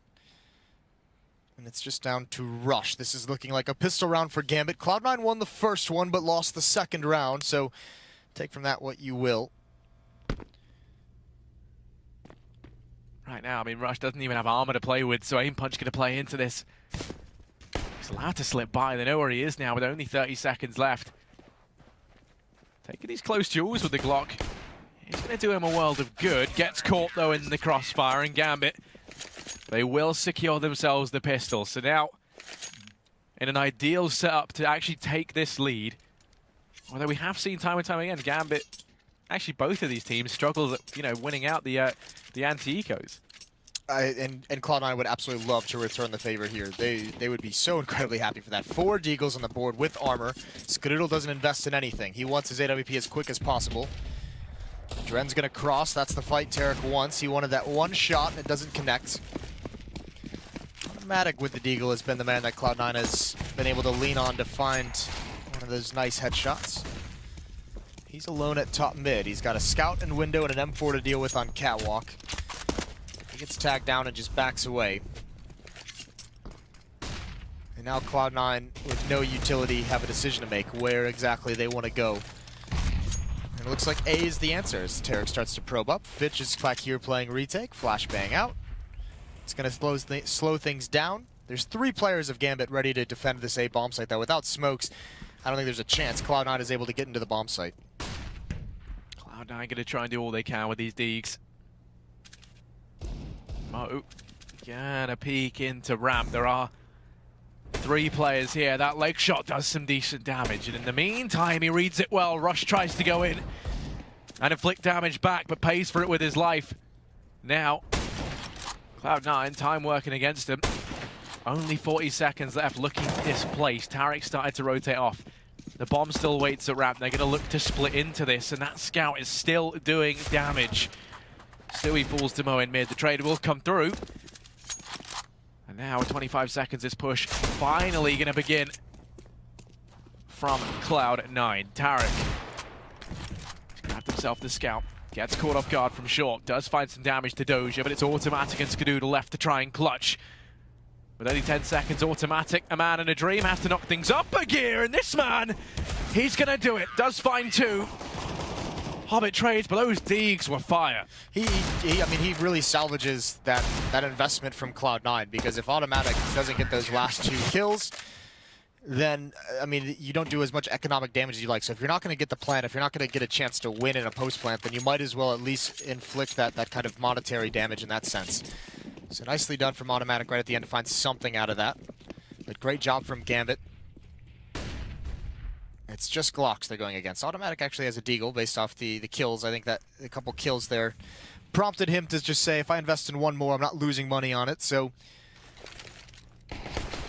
And it's just down to Rush. This is looking like a pistol round for Gambit. Cloud9 won the first one, but lost the second round, so take from that what you will. Right now, I mean, Rush doesn't even have armor to play with, so Aim Punch going to play into this. He's allowed to slip by. They know where he is now with only 30 seconds left. Taking these close duels with the Glock. He's going to do him a world of good. Gets caught, though, in the crossfire, and Gambit, they will secure themselves the pistol. So now, in an ideal setup to actually take this lead, although we have seen time and time again, Gambit, actually both of these teams struggle at, winning out the anti-ecos. And Cloud9 would absolutely love to return the favor here. They would be so incredibly happy for that. 4 Deagles on the board with armor. Skadoodle doesn't invest in anything. He wants his AWP as quick as possible. Dren's gonna cross. That's the fight Tarek wants. He wanted that one shot and it doesn't connect. Automatic with the Deagle has been the man that Cloud9 has been able to lean on to find one of those nice headshots. He's alone at top mid. He's got a scout and window and an M4 to deal with on catwalk. He gets tagged down and just backs away. And now Cloud9, with no utility, have a decision to make where exactly they want to go. And it looks like A is the answer as Tarek starts to probe up. Fitch is back here playing retake, flashbang out. It's going to slow things down. There's 3 players of Gambit ready to defend this A bomb site, though. Without smokes, I don't think there's a chance Cloud9 is able to get into the bomb site. Cloud9 going to try and do all they can with these Deags. Mo gonna peek into ramp. There are 3 players here. That leg shot does some decent damage, and in the meantime, he reads it well. Rush tries to go in and inflict damage back, but pays for it with his life. Now, Cloud9, time working against him. Only 40 seconds left, looking displaced. Tarek started to rotate off. The bomb still waits at ramp. They're going to look to split into this, and that scout is still doing damage. Stewie falls to Mo in mid. The trade will come through. And now, 25 seconds, this push finally going to begin from Cloud9. Tarek grabbed himself the scout. Gets caught off guard from short. Does find some damage to Doja, but it's automatic and Skadoodle left to try and clutch. With only 10 seconds, automatic, a man in a dream, has to knock things up a gear, and this man, he's going to do it. Does find 2. Hobbit trades, but those Deags were fire. I mean, he really salvages that investment from Cloud9, because if Automatic doesn't get those last 2 kills, then, I mean, you don't do as much economic damage as you like. So if you're not going to get the plant, if you're not going to get a chance to win in a post-plant, then you might as well at least inflict that kind of monetary damage in that sense. So nicely done from Automatic right at the end to find something out of that. But great job from Gambit. It's just Glocks they're going against. Automatic actually has a Deagle based off the kills. I think that a couple kills there prompted him to just say, if I invest in one more, I'm not losing money on it. So,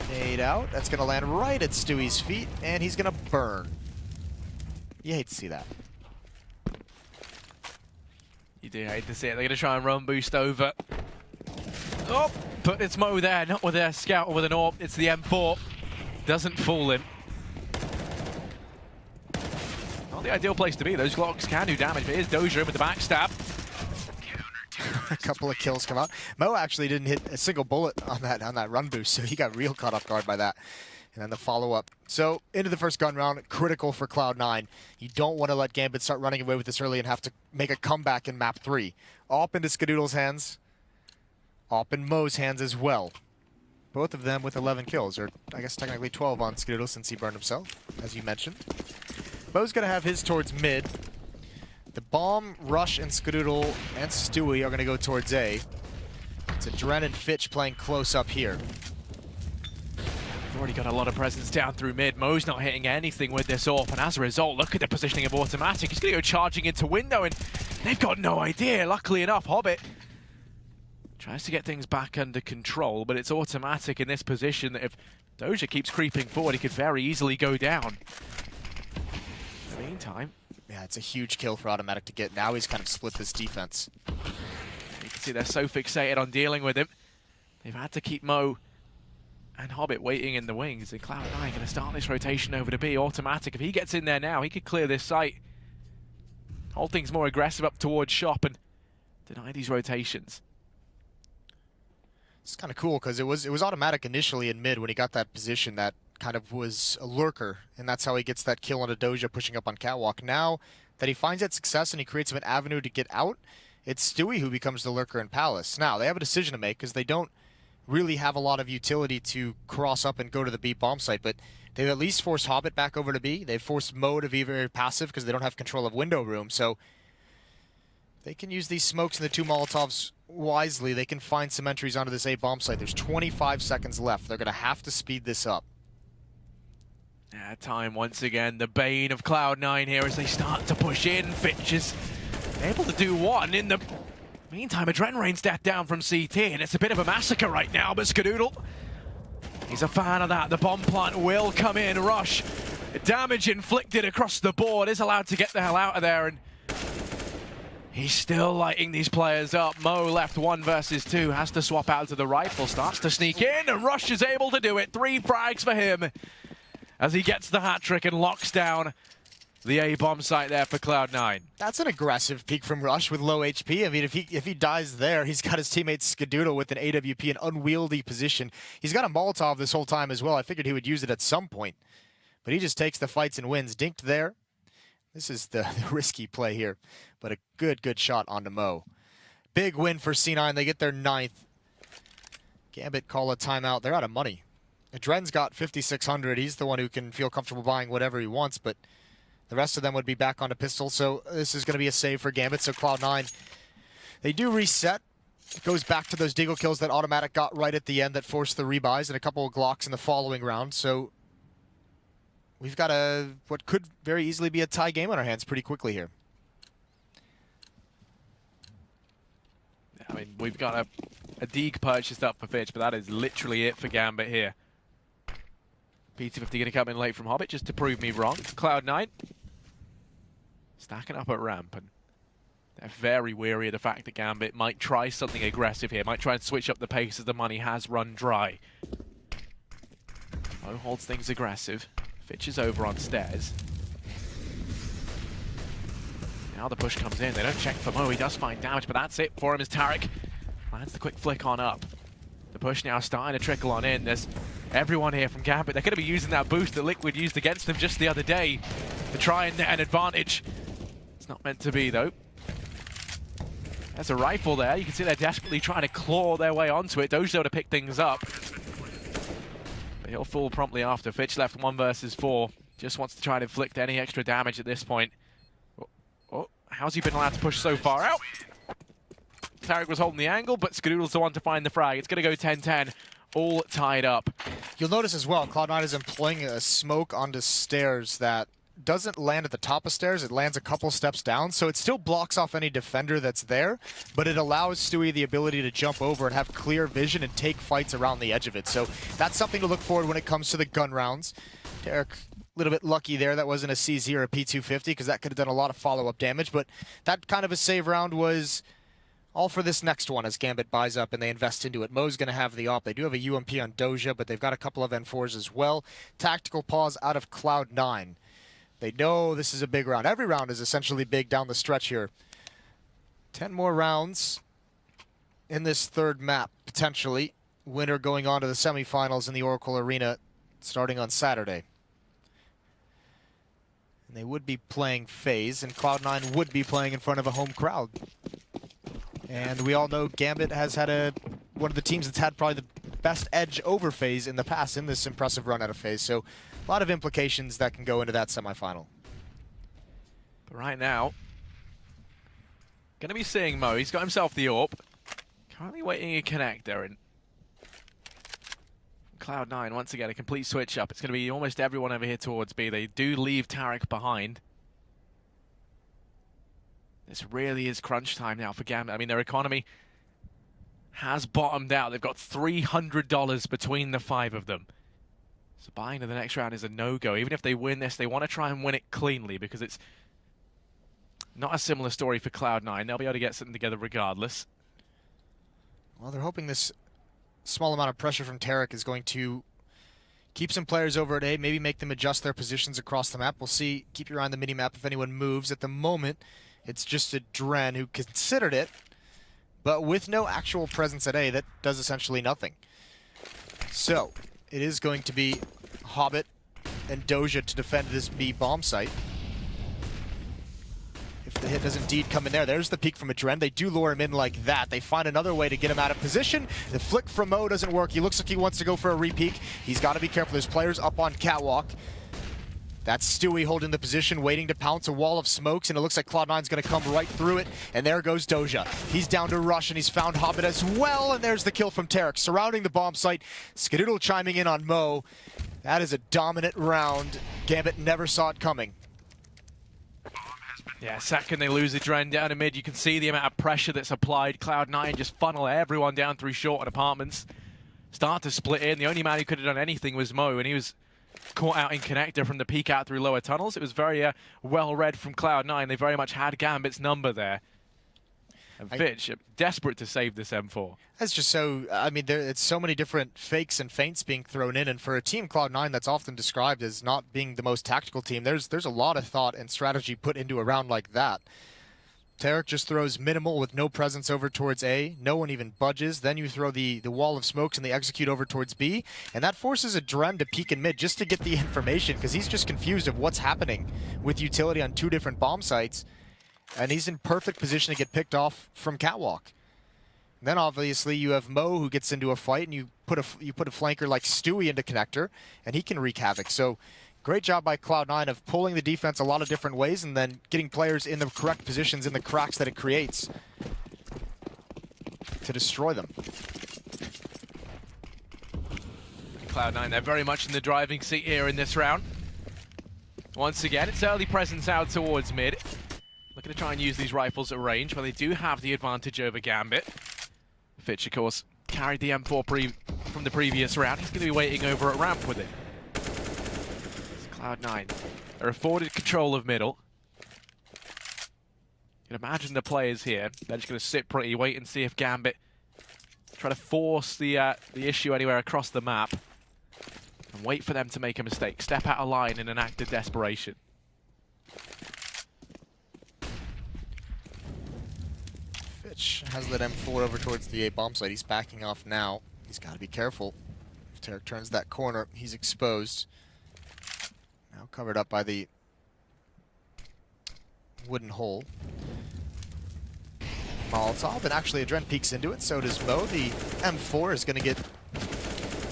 nade out. That's going to land right at Stewie's feet, and he's going to burn. You hate to see that. You do hate to see it. They're going to try and run boost over. Oh, but it's Mo there, not with a scout or with an AWP. It's the M4. Doesn't fool him. Not the ideal place to be. Those Glocks can do damage, but here's Doja in with the backstab. A couple of kills come out. Mo actually didn't hit a single bullet on that run boost, so he got real caught off guard by that. And then the follow-up. So, into the first gun round, critical for Cloud9. You don't want to let Gambit start running away with this early and have to make a comeback in map 3. Up into Skadoodle's hands. Up in Mo's hands as well. Both of them with 11 kills, or I guess technically 12 on Skadoodle since he burned himself, as you mentioned. Mo's going to have his towards mid. The bomb, Rush, and Skadoodle and Stewie are going to go towards A. It's a Dren and Fitch playing close up here. They've already got a lot of presence down through mid. Mo's not hitting anything with this AWP, and as a result, look at the positioning of Automatic. He's going to go charging into window, and they've got no idea. Luckily enough, Hobbit tries to get things back under control, but it's Automatic in this position that if Doja keeps creeping forward, he could very easily go down. In the meantime, yeah, it's a huge kill for Automatic to get. Now he's kind of split this defense. You can see they're so fixated on dealing with him. They've had to keep Mo and Hobbit waiting in the wings, and Cloud9 going to start this rotation over to B. Automatic, if he gets in there now, he could clear this site. Hold things more aggressive up towards shop and deny these rotations. It's kind of cool because it was Automatic initially in mid when he got that position that kind of was a lurker, and that's how he gets that kill on a Doja pushing up on catwalk. Now that he finds that success and he creates an avenue to get out, it's Stewie who becomes the lurker in Palace. Now they have a decision to make because they don't really have a lot of utility to cross up and go to the B bomb site, but they've at least forced Hobbit back over to B. They've forced Mo to be very passive because they don't have control of window room, so they can use these smokes and the 2 Molotovs wisely. They can find some entries onto this A bomb site. There's 25 seconds left. They're going to have to speed this up. Yeah, time once again, the bane of Cloud9 here as they start to push in. Fitch is able to do one in the Meantime, Adrenaline's death down from CT, and it's a bit of a massacre right now, but Skadoodle, he's a fan of that. The bomb plant will come in. Rush, damage inflicted across the board, is allowed to get the hell out of there, and he's still lighting these players up. Mo left 1 versus 2, has to swap out to the rifle, starts to sneak in, and Rush is able to do it. 3 frags for him as he gets the hat trick and locks down the A-bomb site there for Cloud9. That's an aggressive peek from Rush with low HP. I mean, if he dies there, he's got his teammate Skadoodle with an AWP, an unwieldy position. He's got a Molotov this whole time as well. I figured he would use it at some point, but he just takes the fights and wins. Dinked there. This is the risky play here, but a good shot onto Mo. Big win for C9. They get their 9th. Gambit call a timeout. They're out of money. Adren's got 5,600. He's the one who can feel comfortable buying whatever he wants, but the rest of them would be back on a pistol, so this is going to be a save for Gambit. So Cloud9, they do reset. It goes back to those Deagle kills that Automatic got right at the end that forced the rebuys and a couple of Glocks in the following round. So we've got what could very easily be a tie game on our hands pretty quickly here. I mean, we've got a Deeg purchased up for Fitch, but that is literally it for Gambit here. P250 going to come in late from Hobbit just to prove me wrong. Cloud9 stacking up at ramp, and they're very wary of the fact that Gambit might try something aggressive here, might try and switch up the pace as the money has run dry. Mo holds things aggressive. Fitch is over on stairs. Now the push comes in. They don't check for Mo. He does find damage, but that's it for him as Tarek lands the quick flick on up. The push now starting to trickle on in. There's everyone here from Gambit. They're going to be using that boost that Liquid used against them just the other day to try and net an advantage. It's not meant to be, though. There's a rifle there. You can see they're desperately trying to claw their way onto it. Dojo to pick things up. But he'll fall promptly after. Fitch left 1 versus 4. Just wants to try and inflict any extra damage at this point. Oh, how's he been allowed to push so far out? Tarek was holding the angle, but Skadoodle's the one to find the frag. It's going to go 10-10. All tied up. You'll notice as well, Cloud9 is employing a smoke onto stairs that doesn't land at the top of stairs. It lands a couple steps down, so it still blocks off any defender that's there, but it allows Stewie the ability to jump over and have clear vision and take fights around the edge of it. So that's something to look forward when it comes to the gun rounds. Tarek, a little bit lucky there. That wasn't a CZ or a P250 because that could have done a lot of follow-up damage, but that kind of a save round was all for this next one as Gambit buys up and they invest into it. Mo's going to have the op. They do have a UMP on Doja, but they've got a couple of N4s as well. Tactical pause out of Cloud9. They know this is a big round. Every round is essentially big down the stretch here. 10 more rounds in this 3rd map, potentially. Winner going on to the semifinals in the Oracle Arena starting on Saturday. And they would be playing FaZe, and Cloud9 would be playing in front of a home crowd. And we all know Gambit has had one of the teams that's had probably the best edge over FaZe in the past in this impressive run out of FaZe. So a lot of implications that can go into that semifinal. But right now, going to be seeing Mo. He's got himself the AWP. Currently waiting a connector. And Cloud9, once again, a complete switch up. It's going to be almost everyone over here towards B. They do leave Tarek behind. This really is crunch time now for Gambit. I mean, their economy has bottomed out. They've got $300 between the 5 of them. So buying to the next round is a no-go. Even if they win this, they want to try and win it cleanly because it's not a similar story for Cloud9. They'll be able to get something together regardless. Well, they're hoping this small amount of pressure from Tarek is going to keep some players over at A, maybe make them adjust their positions across the map. We'll see. Keep your eye on the mini-map if anyone moves. At the moment, it's just a Dren who considered it, but with no actual presence at A, that does essentially nothing. So, it is going to be Hobbit and Doja to defend this B bomb site. If the hit does indeed come in there, there's the peek from Adren. They do lure him in like that. They find another way to get him out of position. The flick from Mo doesn't work. He looks like he wants to go for a re-peek. He's got to be careful. There's players up on catwalk. That's Stewie holding the position, waiting to pounce a wall of smokes, and it looks like Cloud9's going to come right through it, and there goes Doja. He's down to Rush, and he's found Hobbit as well, and there's the kill from Tarek, surrounding the bomb site. Skadoodle chiming in on Mo. That is a dominant round. Gambit never saw it coming. Yeah, second they lose the Dren down in mid, you can see the amount of pressure that's applied. Cloud9 just funnel everyone down through short and apartments. Start to split in. The only man who could have done anything was Mo, and he was caught out in connector from the peek out through lower tunnels. It was very well read from Cloud9. They very much had Gambit's number there. And Fitch, desperate to save this M4. That's just so, I mean, it's so many different fakes and feints being thrown in, and for a team Cloud9 that's often described as not being the most tactical team, there's a lot of thought and strategy put into a round like that. Tarek just throws minimal with no presence over towards A. No one even budges. Then you throw the wall of smokes and they execute over towards B. And that forces a Dren to peek in mid just to get the information, because he's just confused of what's happening with utility on 2 different bomb sites. And he's in perfect position to get picked off from Catwalk. And then obviously you have Mo who gets into a fight, and you put a flanker like Stewie into connector, and he can wreak havoc. So great job by Cloud9 of pulling the defense a lot of different ways and then getting players in the correct positions in the cracks that it creates to destroy them. Cloud9, they're very much in the driving seat here in this round. Once again, it's early presence out towards mid. Looking to try and use these rifles at range, but they do have the advantage over Gambit. Fitch, of course, carried the M4 from the previous round. He's going to be waiting over at ramp with it. Cloud9 are afforded control of middle. You can imagine the players here. They're just going to sit pretty, wait and see if Gambit try to force the issue anywhere across the map, and wait for them to make a mistake. Step out of line in an act of desperation. Fitch has that M4 over towards the A bomb site. He's backing off now. He's got to be careful. If Tarek turns that corner, he's exposed. Now covered up by the wooden hole. Molotov, and actually Adren peeks into it, so does Mo. The M4 is going to get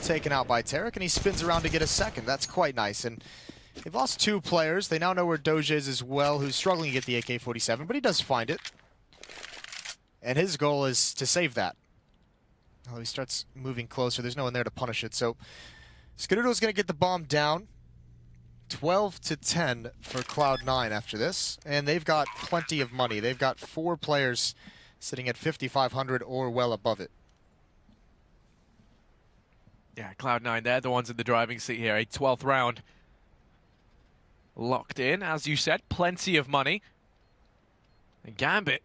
taken out by Tarek, and he spins around to get a second. That's quite nice. And they've lost 2 players. They now know where Doja is as well, who's struggling to get the AK-47, but he does find it. And his goal is to save that. Oh, he starts moving closer. There's no one there to punish it. So Skadoodle's going to get the bomb down. 12-10 for Cloud9 after this. And they've got plenty of money. They've got 4 players sitting at 5,500 or well above it. Yeah, Cloud9, they're the ones in the driving seat here. A 12th round locked in. As you said, plenty of money. And Gambit,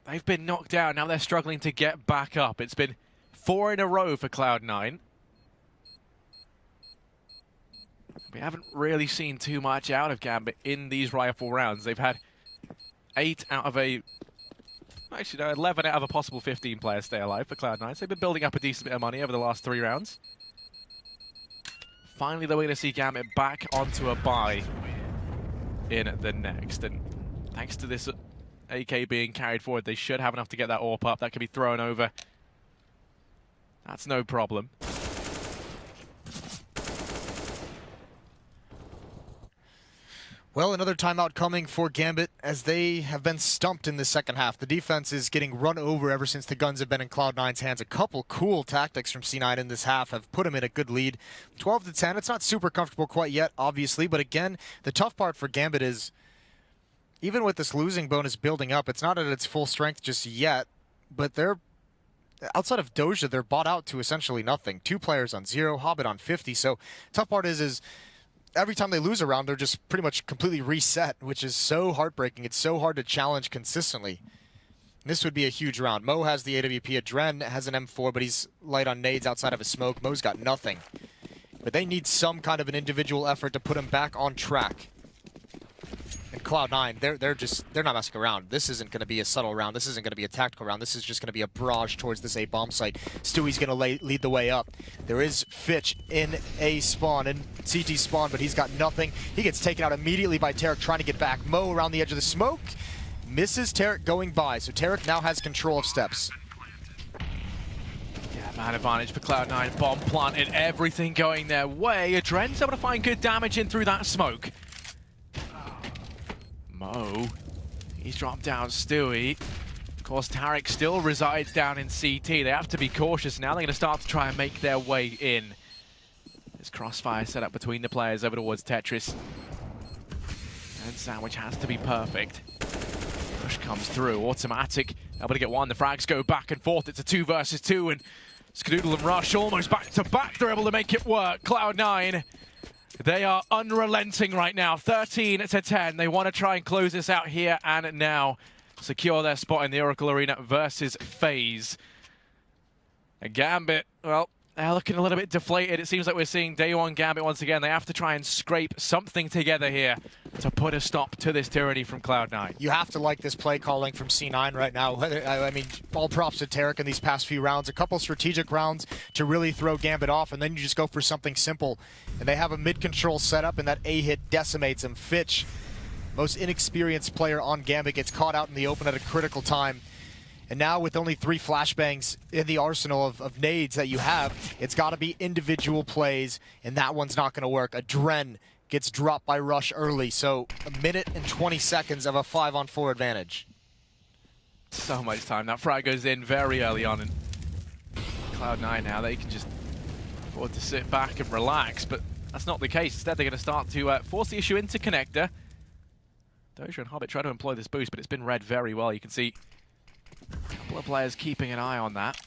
they've been knocked down. Now they're struggling to get back up. It's been 4 in a row for Cloud9. We haven't really seen too much out of Gambit in these rifle rounds. They've had 8 out of a... Actually, no, 11 out of a possible 15 players stay alive for Cloud9. So they've been building up a decent bit of money over the last 3 rounds. Finally, though, we're going to see Gambit back onto a buy in the next. And thanks to this AK being carried forward, they should have enough to get that AWP up. That can be thrown over. That's no problem. Well, another timeout coming for Gambit as they have been stumped in the second half. The defense is getting run over ever since the guns have been in Cloud9's hands. A couple cool tactics from C9 in this half have put them in a good lead. 12-10, it's not super comfortable quite yet, obviously, but again, the tough part for Gambit is even with this losing bonus building up, it's not at its full strength just yet, but they're outside of Doja, they're bought out to essentially nothing. 2 players on 0, Hobbit on 50, so tough part is every time they lose a round, they're just pretty much completely reset, which is so heartbreaking. It's so hard to challenge consistently. This would be a huge round. Mo has the AWP. Adren has an M4, but he's light on nades outside of a smoke. Mo's got nothing. But they need some kind of an individual effort to put him back on track. And Cloud9, they're not messing around. This isn't going to be a subtle round. This isn't going to be a tactical round. This is just going to be a barrage towards this A bomb site. Stewie's going to lead the way up. There is Fitch in A spawn, in CT spawn, but he's got nothing. He gets taken out immediately by Tarek trying to get back. Mo around the edge of the smoke. Misses Tarek going by, so Tarek now has control of steps. Yeah, man advantage for Cloud9. Bomb planted, everything going their way. Adren's able to find good damage in through that smoke. Mo, he's dropped down Stewie. Of course, Tarek still resides down in CT. They have to be cautious now. They're going to start to try and make their way in. This crossfire set up between the players over towards Tetris. And Sandwich has to be perfect. Rush comes through, automatic, able to get one. The frags go back and forth. It's a 2 versus 2, and Skadoodle and Rush almost back to back. They're able to make it work. Cloud9, they are unrelenting right now. 13-10. They want to try and close this out here and now. Secure their spot in the Oracle Arena versus FaZe. And Gambit, well, they're looking a little bit deflated. It seems like we're seeing day one Gambit once again. They have to try and scrape something together here to put a stop to this tyranny from Cloud9. You have to like this play calling from C9 right now. I mean, all props to Tarek in these past few rounds. A couple strategic rounds to really throw Gambit off, and then you just go for something simple. And they have a mid-control setup, and that A hit decimates him. Fitch, most inexperienced player on Gambit, gets caught out in the open at a critical time. And now with only 3 flashbangs in the arsenal of nades that you have, it's got to be individual plays, and that one's not going to work. A Dren gets dropped by Rush early, so 1 minute and 20 seconds of a 5-on-4 advantage. So much time. That frag goes in very early on, and Cloud9 now, they can just afford to sit back and relax, but that's not the case. Instead, they're going to start to force the issue into connector. Doja and Hobbit try to employ this boost, but it's been read very well. You can see a couple of players keeping an eye on that.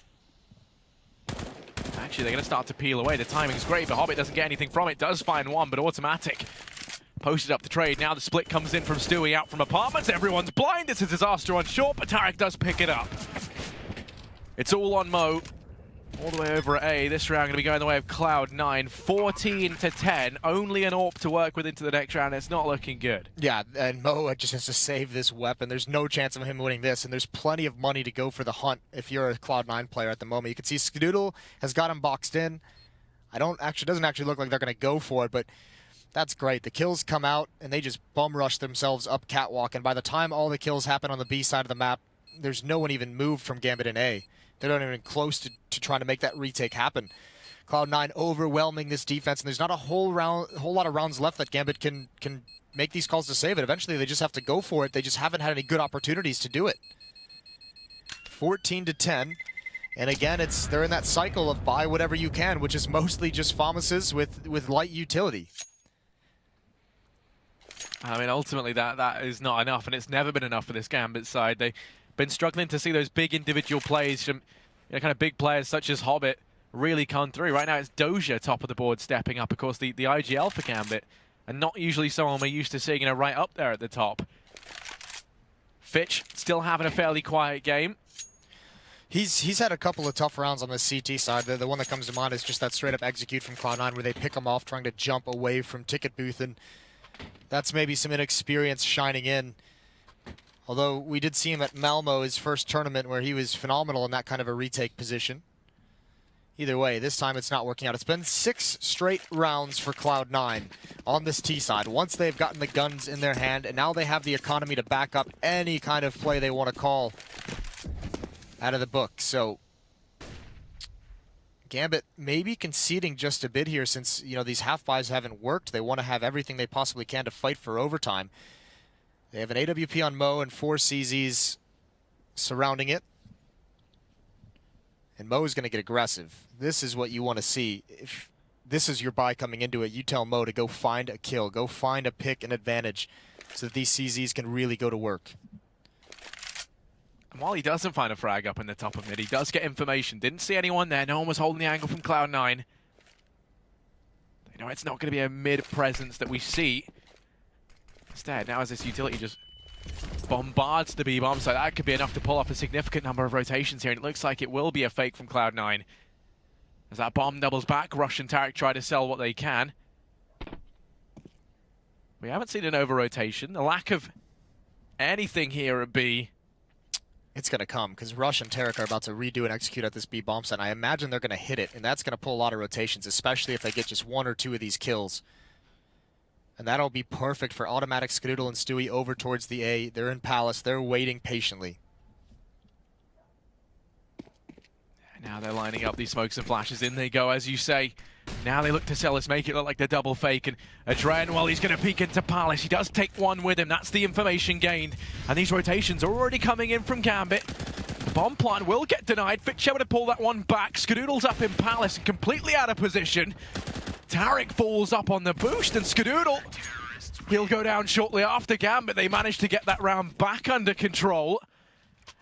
Actually, they're going to start to peel away. The timing's great, but Hobbit doesn't get anything from it. Does find one, but automatic. Posted up the trade. Now the split comes in from Stewie out from apartments. Everyone's blind. It's a disaster on short, but Tarek does pick it up. It's all on Mo. All the way over at A. This round going to be going the way of Cloud9. 14-10. Only an AWP to work with into the next round. It's not looking good. Yeah, and Mo just has to save this weapon. There's no chance of him winning this, and there's plenty of money to go for the hunt if you're a Cloud9 player at the moment. You can see Skadoodle has got him boxed in. Doesn't actually look like they're going to go for it, but that's great. The kills come out, and they just bum rush themselves up catwalk, and by the time all the kills happen on the B side of the map, there's no one even moved from Gambit in A. They're not even close to trying to make that retake happen. Cloud9 overwhelming this defense, and there's not a whole lot of rounds left that Gambit can make these calls to save it. Eventually, they just have to go for it. They just haven't had any good opportunities to do it. 14-10, and again, they're in that cycle of buy whatever you can, which is mostly just FAMASes with light utility. I mean, ultimately, that is not enough, and it's never been enough for this Gambit side. They've been struggling to see those big individual plays from kind of big players such as Hobbit really come through. Right now, it's Doja top of the board stepping up. Of course, the IGL for Gambit, and not usually someone we're used to seeing right up there at the top. Fitch still having a fairly quiet game. He's had a couple of tough rounds on the CT side. The one that comes to mind is just that straight-up execute from Cloud9 where they pick him off trying to jump away from Ticket Booth, and that's maybe some inexperience shining in. Although we did see him at Malmo, his first tournament, where he was phenomenal in that kind of a retake position. Either way, this time it's not working out. It's been 6 straight rounds for Cloud9 on this T side. Once they've gotten the guns in their hand, and now they have the economy to back up any kind of play they want to call out of the book. So Gambit maybe conceding just a bit here since, these half buys haven't worked. They want to have everything they possibly can to fight for overtime. They have an AWP on Mo and 4 CZs surrounding it. And Mo is going to get aggressive. This is what you want to see. If this is your buy coming into it, you tell Mo to go find a kill, go find a pick, an advantage, so that these CZs can really go to work. And while he doesn't find a frag up in the top of mid, he does get information. Didn't see anyone there. No one was holding the angle from Cloud9. It's not going to be a mid presence that we see. Instead, now as this utility just bombards the B-bomb, so that could be enough to pull off a significant number of rotations here, and it looks like it will be a fake from Cloud9. As that bomb doubles back, Rush and Tarek try to sell what they can. We haven't seen an over-rotation. The lack of anything here at B. It's going to come, because Rush and Tarek are about to redo and execute at this B-bomb site, and I imagine they're going to hit it, and that's going to pull a lot of rotations, especially if they get just 1 or 2 of these kills. And that'll be perfect for automatic Skadoodle and Stewie over towards the A. They're in Palace. They're waiting patiently. Now they're lining up these smokes and flashes. In they go, as you say. Now they look to sell us, make it look like they're double fake. And Adren, well, he's going to peek into Palace. He does take one with him. That's the information gained. And these rotations are already coming in from Gambit. The bomb plant will get denied. Fitch able to pull that one back. Skadoodle's up in Palace, completely out of position. Tarek falls up on the boost, and Skadoodle He'll go down shortly after Gambit. They managed to get that round back under control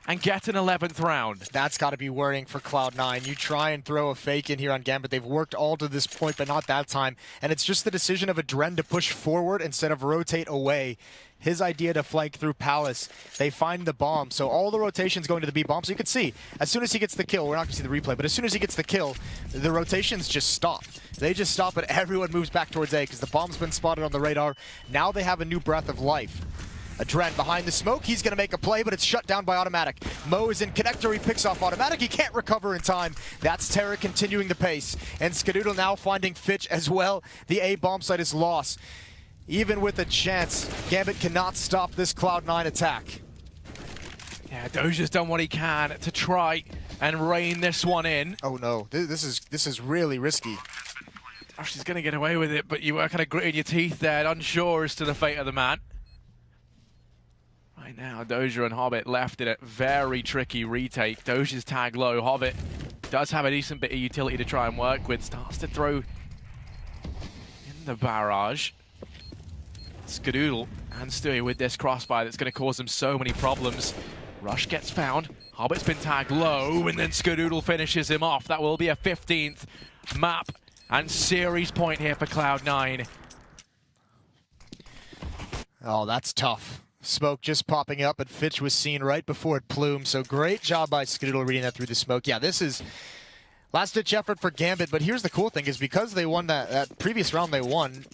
and get an 11th round. That's got to be worrying for Cloud9. You try and throw a fake in here on Gambit. They've worked all to this point, but not that time. And it's just the decision of Adren to push forward instead of rotate away. His idea to flank through Palace. They find the bomb. So all the rotations going to the B bomb. So you can see, as soon as he gets the kill, we're not going to see the replay, but as soon as he gets the kill, the rotations just stop. They just stop and everyone moves back towards A because the bomb's been spotted on the radar. Now they have a new breath of life. Adren behind the smoke, he's going to make a play, but it's shut down by Automatic. Mo is in connector, he picks off Automatic, he can't recover in time. That's Terra continuing the pace, and Skadoodle now finding Fitch as well. The A bomb site is lost. Even with a chance, Gambit cannot stop this Cloud9 attack. Yeah, Doja's done what he can to try and rein this one in. Oh no, this is really risky. Oh, she's going to get away with it, but you were kind of gritting your teeth there, unsure as to the fate of the man. Right now, Doja and Hobbit left in a very tricky retake. Doja's tag low. Hobbit does have a decent bit of utility to try and work with. Starts to throw in the barrage. Skadoodle and Stewie with this crossfire that's going to cause them so many problems. Rush gets found. Hobbit's been tagged low, and then Skadoodle finishes him off. That will be a 15th map and series point here for Cloud9. Oh, that's tough. Smoke just popping up, and Fitch was seen right before it plumed. So great job by Skadoodle reading that through the smoke. Yeah, this is last-ditch effort for Gambit, but here's the cool thing, is because they won that previous round they won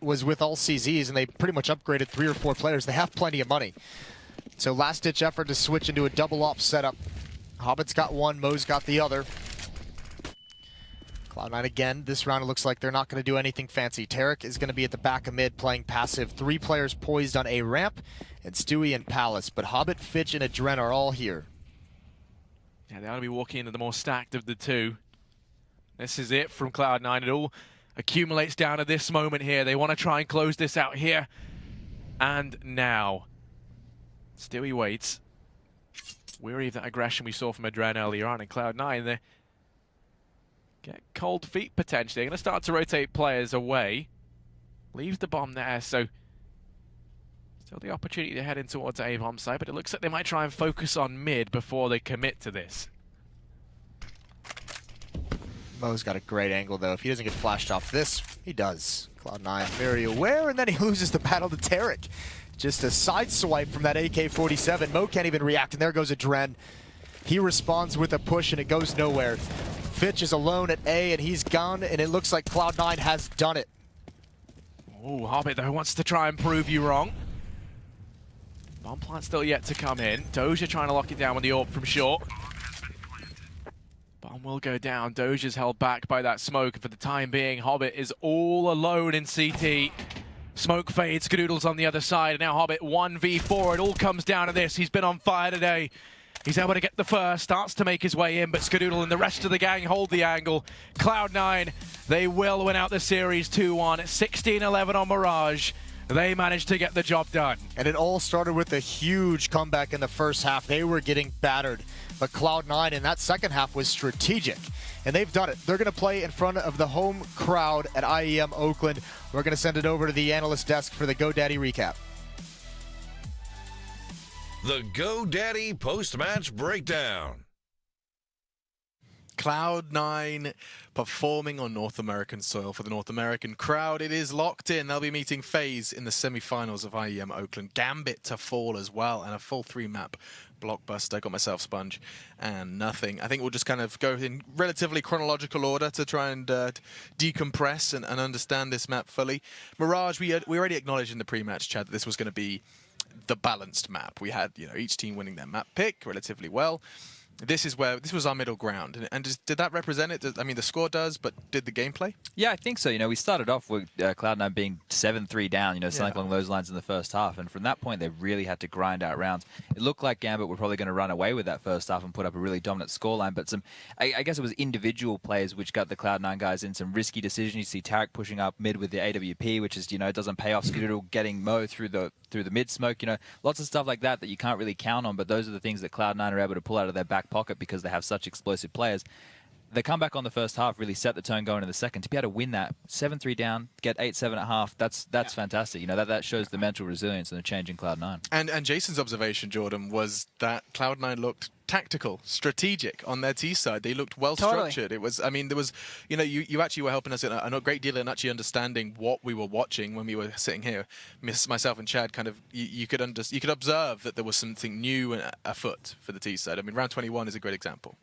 was with all CZs, and they pretty much upgraded 3 or 4 players. They have plenty of money. So last-ditch effort to switch into a double op setup. Hobbit's got one, Mo's got the other. Cloud9 again. This round it looks like they're not going to do anything fancy. Tarek is going to be at the back of mid playing passive. 3 players poised on A ramp, and Stewie and Palace. But Hobbit, Fitch, and Adren are all here. Yeah, they ought to be walking into the more stacked of the two. This is it from Cloud9. It all accumulates down to this moment here. They want to try and close this out here. And now. Stewie waits. Weary of that aggression we saw from Adren earlier on in Cloud9. They get cold feet potentially. They're going to start to rotate players away. Leaves the bomb there, so still the opportunity to head in towards A bomb site, but it looks like they might try and focus on mid before they commit to this. Mo's got a great angle though. If he doesn't get flashed off this, he does. Cloud9 very aware, and then he loses the battle to Tarek. Just a side swipe from that AK-47. Mo can't even react, and there goes Adren. He responds with a push, and it goes nowhere. Fitch is alone at A, and he's gone, and it looks like Cloud9 has done it. Oh, Hobbit though wants to try and prove you wrong. Bomb plant still yet to come in. Doja trying to lock it down with the AWP from short. Bomb will go down. Doja's held back by that smoke, and for the time being, Hobbit is all alone in CT. Smoke fades, Skadoodle's on the other side, and now Hobbit 1v4. It all comes down to this. He's been on fire today. He's able to get the first, starts to make his way in, but Skadoodle and the rest of the gang hold the angle. Cloud9, they will win out the series 2-1. 16-11 on Mirage. They managed to get the job done. And it all started with a huge comeback in the first half. They were getting battered, but Cloud9 in that second half was strategic. And they've done it. They're going to play in front of the home crowd at IEM Oakland. We're going to send it over to the analyst desk for the GoDaddy recap. The GoDaddy post-match breakdown. Cloud9 performing on North American soil for the North American crowd. It is locked in. They'll be meeting FaZe in the semi-finals of IEM Oakland. Gambit to fall as well, and a full 3-map blockbuster. Got myself Sponge and nothing. I think we'll just kind of go in relatively chronological order to try and decompress and understand this map fully. Mirage, we already acknowledged in the pre-match chat that this was going to be the balanced map. We had, each team winning their map pick relatively well. This was our middle ground, and did that represent it? I mean, the score does, but did the gameplay? Yeah, I think so. We started off with Cloud9 being 7-3 down, something along those lines in the first half, and from that point, they really had to grind out rounds. It looked like Gambit were probably going to run away with that first half and put up a really dominant scoreline, but I guess it was individual plays which got the Cloud9 guys in some risky decisions. You see Tarek pushing up mid with the AWP, which is, it doesn't pay off. Skadoodle getting Mo through the mid smoke, lots of stuff like that you can't really count on, but those are the things that Cloud9 are able to pull out of their back pocket because they have such explosive players. the comeback on the first half really set the tone going in the second. To be able to win that 7-3 down, get 8-7 at half, that's fantastic. You know, that shows the mental resilience and the change in Cloud9. And Jason's observation, Jordan, was that Cloud9 looked tactical, strategic on their T side. They looked well structured. It was, I mean, there was, you know, you actually were helping us in a great deal in actually understanding what we were watching when we were sitting here. Myself and Chad kind of, you could observe that there was something new afoot for the T side. I mean, round 21 is a great example.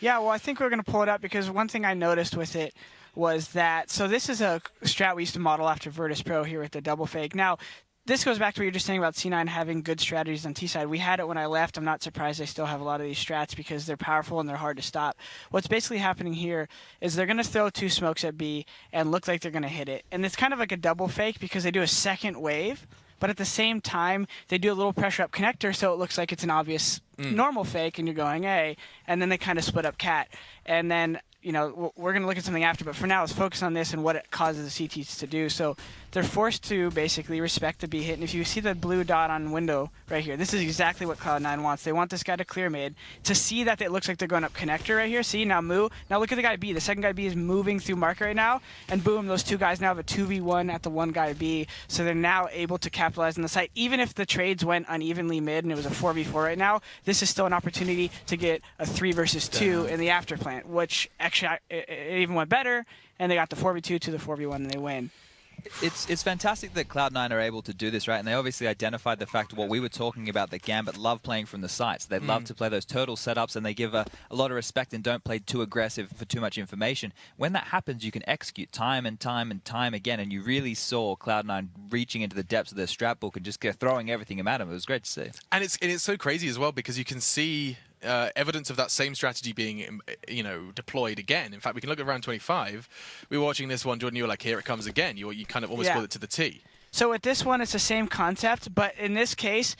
Yeah, well, I think we're going to pull it up because one thing I noticed with it was that, so this is a strat we used to model after Virtus Pro here with the double fake. Now, this goes back to what you were just saying about C9 having good strategies on T side. We had it when I left. I'm not surprised they still have a lot of these strats because they're powerful and they're hard to stop. What's basically happening here is they're going to throw 2 smokes at B and look like they're going to hit it. And it's kind of like a double fake because they do a second wave, but at the same time, they do a little pressure up connector so it looks like it's an obvious normal fake and you're going A, and then they kind of split up cat. And then, you know, we're going to look at something after, but for now, let's focus on this and what it causes the CTs to do. So they're forced to basically respect the B hit. And if you see the blue dot on window right here, this is exactly what Cloud9 wants. They want this guy to clear mid. To see that it looks like they're going up connector right here. See, now move. Now look at the guy B. The second guy B is moving through market right now. And boom, those 2 guys now have a 2v1 at the one guy B. So they're now able to capitalize on the site. Even if the trades went unevenly mid and it was a 4v4 right now, this is still an opportunity to get a 3 versus 2 in the after plant, which actually it even went better. And they got the 4v2 to the 4v1 and they win. It's fantastic that Cloud9 are able to do this, right? And they obviously identified the fact of what we were talking about, that Gambit love playing from the sites. They love to play those turtle setups, and they give a lot of respect and don't play too aggressive for too much information. When that happens, you can execute time and time and time again, and you really saw Cloud9 reaching into the depths of their strat book and just throwing everything at them. It was great to see. And it's so crazy as well because you can see evidence of that same strategy being, you know, deployed again. In fact, we can look at round 25. We were watching this one, Jordan. You were like, "Here it comes again." You kind of almost call it to the T. So with this one, it's the same concept, but in this case,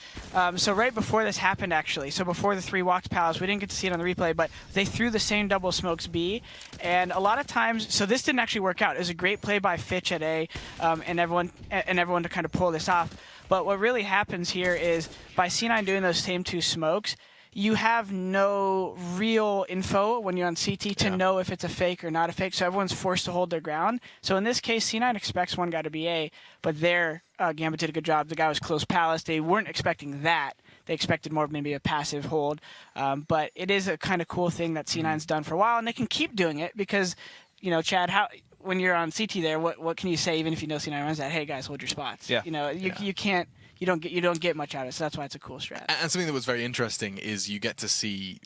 so right before this happened, actually, so before the 3 walked palace, we didn't get to see it on the replay, but they threw the same double smokes B, and a lot of times, so this didn't actually work out. It was a great play by Fitch at A, and everyone to kind of pull this off. But what really happens here is by C9 doing those same 2 smokes, you have no real info when you're on CT to know if it's a fake or not a fake, so everyone's forced to hold their ground. So in this case, C9 expects one guy to be A, but there, Gambit did a good job. The guy was close palace. They weren't expecting that. They expected more of maybe a passive hold. But it is a kind of cool thing that C9's done for a while, and they can keep doing it because, you know, Chad, when you're on CT there, what can you say even if you know C9 runs that? Hey, guys, hold your spots. Yeah. You know, you can't. You don't get much out of it, so that's why it's a cool strat. And something that was very interesting is you get to see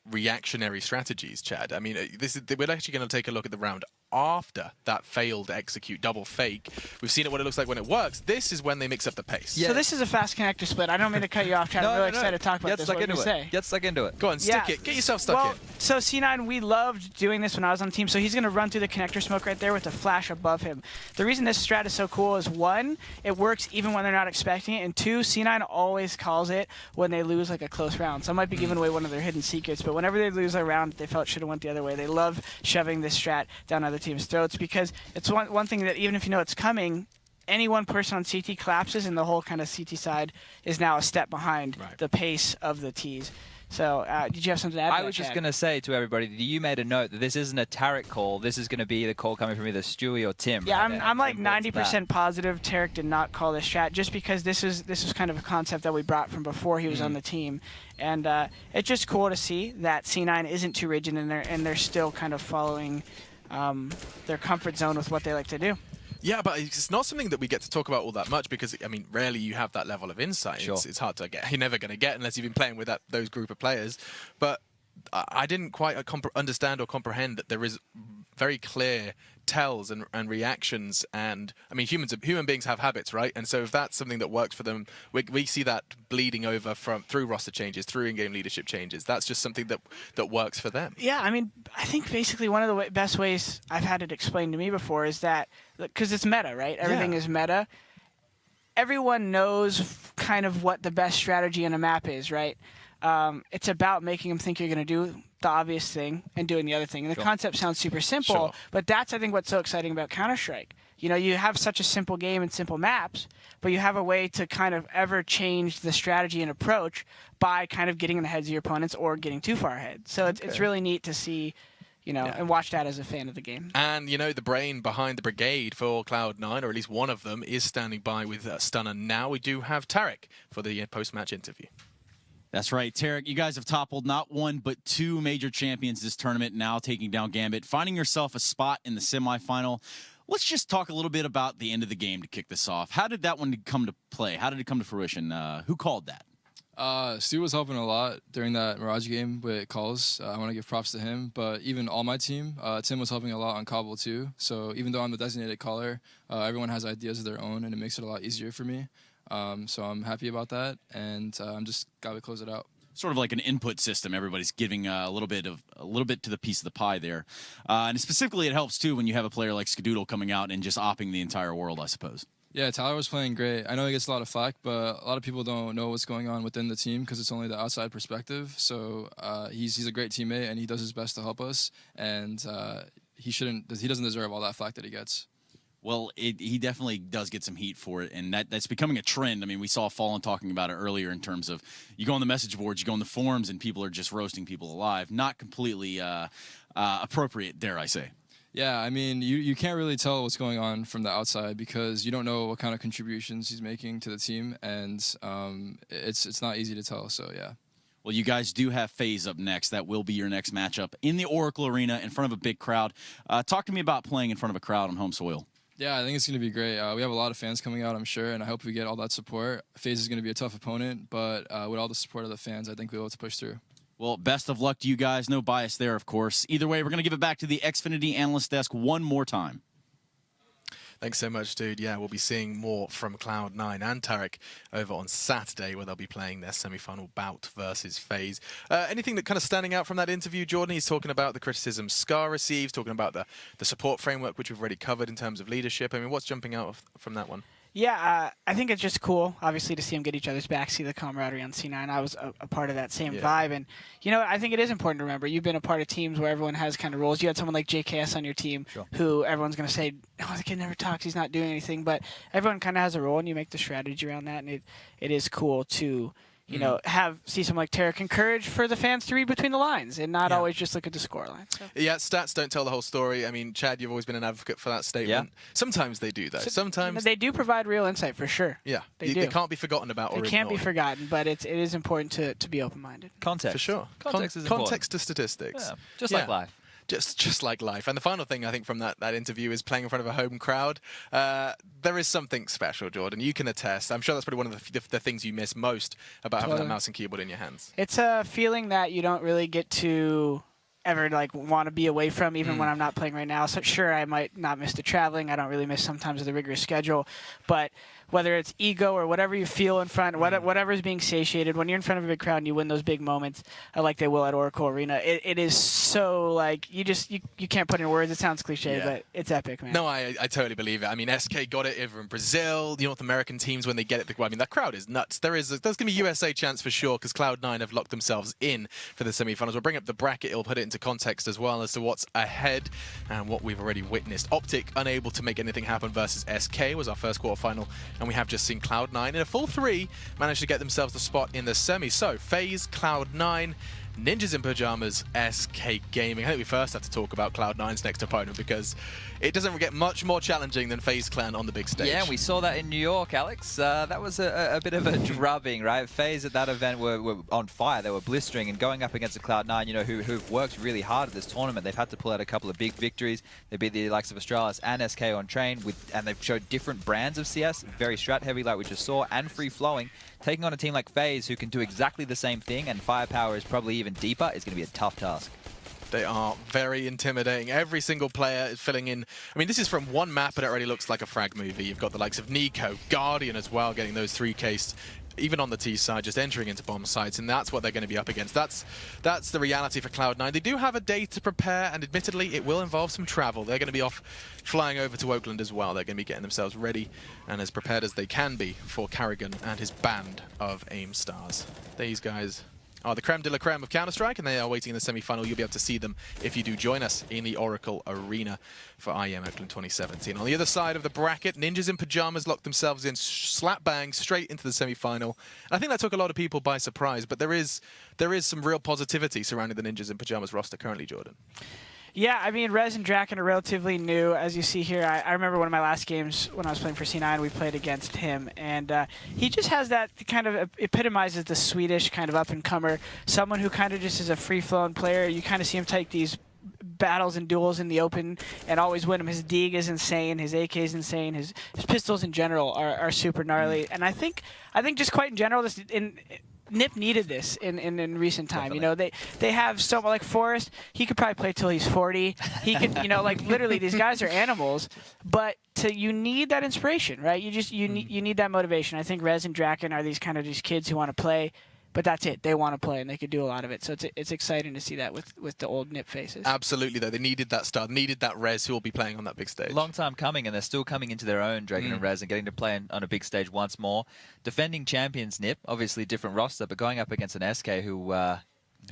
reactionary strategies, Chad. I mean, we're actually going to take a look at the round after that failed execute double fake. We've seen what it looks like when it works. This is when they mix up the pace. So this is a fast connector split. I don't mean to cut you off, Chad. I'm really excited to talk about this. What do you say? Get stuck into it. Go on, stick it. Get yourself stuck in. So C9, we loved doing this when I was on the team. So he's going to run through the connector smoke right there with a flash above him. The reason this strat is so cool is 1, it works even when they're not expecting it, and 2, C9 always calls it when they lose like a close round. So I might be giving away one of their hidden secrets, but whenever they lose a round they felt should have went the other way, they love shoving this strat down other teams' throats because it's one thing that even if you know it's coming, any one person on CT collapses and the whole kind of CT side is now a step behind the pace of the Ts. So did you have something to add to that, I was just Chad? going to say to everybody that you made a note that this isn't a Tarek call. This is going to be the call coming from either Stewie or Tim. Yeah, right I'm like 90% positive Tarek did not call this strat just because this is kind of a concept that we brought from before he was on the team. And it's just cool to see that C9 isn't too rigid and they're still kind of following their comfort zone with what they like to do. Yeah, but it's not something that we get to talk about all that much because, I mean, rarely you have that level of insight. Sure. It's hard to get. You're never going to get unless you've been playing with those group of players. But I didn't quite understand or comprehend that there is very clear tells and reactions. And, I mean, human beings have habits, right? And so if that's something that works for them, we see that bleeding over through roster changes, through in-game leadership changes. That's just something that works for them. Yeah, I mean, I think basically one of the best ways I've had it explained to me before is that, because it's meta, right? Everything is meta. Everyone knows kind of what the best strategy in a map is, right? It's about making them think you're going to do the obvious thing and doing the other thing. And the concept sounds super simple, but that's, I think, what's so exciting about Counter-Strike. You know, you have such a simple game and simple maps, but you have a way to kind of ever change the strategy and approach by kind of getting in the heads of your opponents or getting too far ahead. So it's really neat to see, and watch that as a fan of the game. And, the brain behind the brigade for Cloud9, or at least one of them, is standing by with Stunner now. We do have Tarek for the post-match interview. That's right, Tarek. You guys have toppled not one, but two major champions this tournament, now taking down Gambit, finding yourself a spot in the semifinal. Let's just talk a little bit about the end of the game to kick this off. How did that one come to play? How did it come to fruition? Who called that? Stu was helping a lot during that Mirage game with calls. I want to give props to him. But even all my team, Tim was helping a lot on Cobble too. So even though I'm the designated caller, everyone has ideas of their own, and it makes it a lot easier for me. So I'm happy about that, and I'm just got to close it out. Sort of like an input system. Everybody's giving a little bit to the piece of the pie there, and specifically it helps too when you have a player like Skadoodle coming out and just opping the entire world, I suppose. Yeah, Tyler was playing great. I know he gets a lot of flack, but a lot of people don't know what's going on within the team because it's only the outside perspective. So he's a great teammate, and he does his best to help us. And he doesn't deserve all that flack that he gets. Well, he definitely does get some heat for it, and that's becoming a trend. I mean, we saw Fallen talking about it earlier in terms of you go on the message boards, you go on the forums, and people are just roasting people alive. Not completely appropriate, dare I say. Yeah, I mean, you can't really tell what's going on from the outside because you don't know what kind of contributions he's making to the team, and it's not easy to tell, so yeah. Well, you guys do have FaZe up next. That will be your next matchup in the Oracle Arena in front of a big crowd. Talk to me about playing in front of a crowd on home soil. Yeah, I think it's going to be great. We have a lot of fans coming out, I'm sure, and I hope we get all that support. FaZe is going to be a tough opponent, but with all the support of the fans, I think we'll be able to push through. Well, best of luck to you guys. No bias there, of course. Either way, we're going to give it back to the Xfinity Analyst Desk one more time. Thanks so much, dude. Yeah, we'll be seeing more from Cloud9 and Tarek over on Saturday, where they'll be playing their semi-final bout versus FaZe. Anything that kind of standing out from that interview, Jordan? He's talking about the criticism Scar receives, talking about the support framework, which we've already covered in terms of leadership. I mean, what's jumping out from that one? Yeah, I think it's just cool, obviously, to see them get each other's back, see the camaraderie on C9. I was a part of that same vibe. And, I think it is important to remember. You've been a part of teams where everyone has kind of roles. You had someone like JKS on your team who everyone's going to say, oh, the kid never talks, he's not doing anything. But everyone kind of has a role, and you make the strategy around that. And it is cool to... see someone like Tarek encourage for the fans to read between the lines and not always just look at the scoreline. So. Yeah, stats don't tell the whole story. I mean, Chad, you've always been an advocate for that statement. Yeah. Sometimes they do, though. Sometimes they do provide real insight for sure. Yeah, they do. They can't be forgotten about or ignored. They can't be forgotten, but it is important to be open-minded. Context. For sure. Context is important. Context to statistics. Yeah. Just like life. Just like life. And the final thing I think from that interview is playing in front of a home crowd. There is something special, Jordan. You can attest. I'm sure that's probably one of the things you miss most about having that mouse and keyboard in your hands. It's a feeling that you don't really get to ever want to be away from, even when I'm not playing right now. So sure, I might not miss the traveling. I don't really miss sometimes the rigorous schedule, but whether it's ego or whatever you feel in front, whatever is being satiated, when you're in front of a big crowd and you win those big moments, like they will at Oracle Arena, it is so you can't put in words. It sounds cliche, but it's epic, man. No, I totally believe it. I mean, SK got it over in Brazil. The North American teams, when they get it, I mean, that crowd is nuts. There's going to be USA chance for sure because Cloud9 have locked themselves in for the semifinals. We'll bring up the bracket. It'll put it into context as well as to what's ahead and what we've already witnessed. Optic unable to make anything happen versus SK was our first quarterfinal, and we have just seen Cloud9 in a full 3 manage to get themselves the spot in the semi. So FaZe, Cloud9, Ninjas in Pajamas, SK Gaming. I think we first have to talk about Cloud9's next opponent because it doesn't get much more challenging than FaZe Clan on the big stage. Yeah, we saw that in New York, Alex. That was a bit of a drubbing, right? FaZe at that event were on fire. They were blistering and going up against the Cloud9, who've worked really hard at this tournament. They've had to pull out a couple of big victories. They beat the likes of Astralis and SK on train, and they've showed different brands of CS, very strat heavy like we just saw, and free flowing. Taking on a team like FaZe who can do exactly the same thing, and firepower is probably even deeper, is going to be a tough task. They are very intimidating. Every single player is filling in. I mean, this is from one map, but it already looks like a frag movie. You've got the likes of Nico, Guardian as well, getting those 3Ks, even on the T side, just entering into bomb sites, and that's what they're going to be up against. That's the reality for Cloud9. They do have a day to prepare, and admittedly, it will involve some travel. They're going to be off flying over to Oakland as well. They're going to be getting themselves ready and as prepared as they can be for Carrigan and his band of AIM stars. These guys are the creme de la creme of Counter-Strike, and they are waiting in the semi-final. You'll be able to see them if you do join us in the Oracle Arena for IEM OAKLAND 2017. On the other side of the bracket, Ninjas in Pajamas locked themselves in slap bang straight into the semi-final. I think that took a lot of people by surprise, but there is some real positivity surrounding the Ninjas in Pajamas roster currently, Jordan. Yeah, I mean, Rez and Draken are relatively new, as you see here. I remember one of my last games when I was playing for C9, we played against him, and he just has that kind of epitomizes the Swedish kind of up-and-comer, someone who kind of just is a free-flowing player. You kind of see him take these battles and duels in the open and always win them. His Deeg is insane, his AK is insane, his pistols in general are super gnarly, and I think just quite in general, NiP needed this in recent time. Definitely. You know, they have so like Forrest. He could probably play till he's 40. He could, you know, like literally these guys are animals. But you need that inspiration, right? You need that motivation. I think Rez and Draken are these kind of these kids who want to play. But that's it. They want to play, and they could do a lot of it. So it's exciting to see that with the old NiP faces. Absolutely, though. They needed that start, needed that Rez who will be playing on that big stage. Long time coming, and they're still coming into their own, Draken and Rez, and getting to play on a big stage once more. Defending champions NiP, obviously different roster, but going up against an SK who,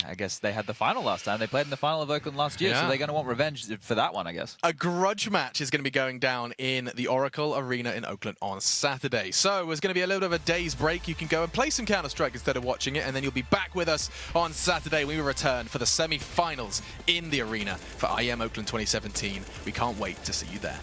I guess they had the final last time. They played in the final of Oakland last year, so they're going to want revenge for that one, I guess. A grudge match is going to be going down in the Oracle Arena in Oakland on Saturday. So there's going to be a little bit of a day's break. You can go and play some Counter-Strike instead of watching it, and then you'll be back with us on Saturday when we return for the semi-finals in the arena for IEM Oakland 2017. We can't wait to see you there.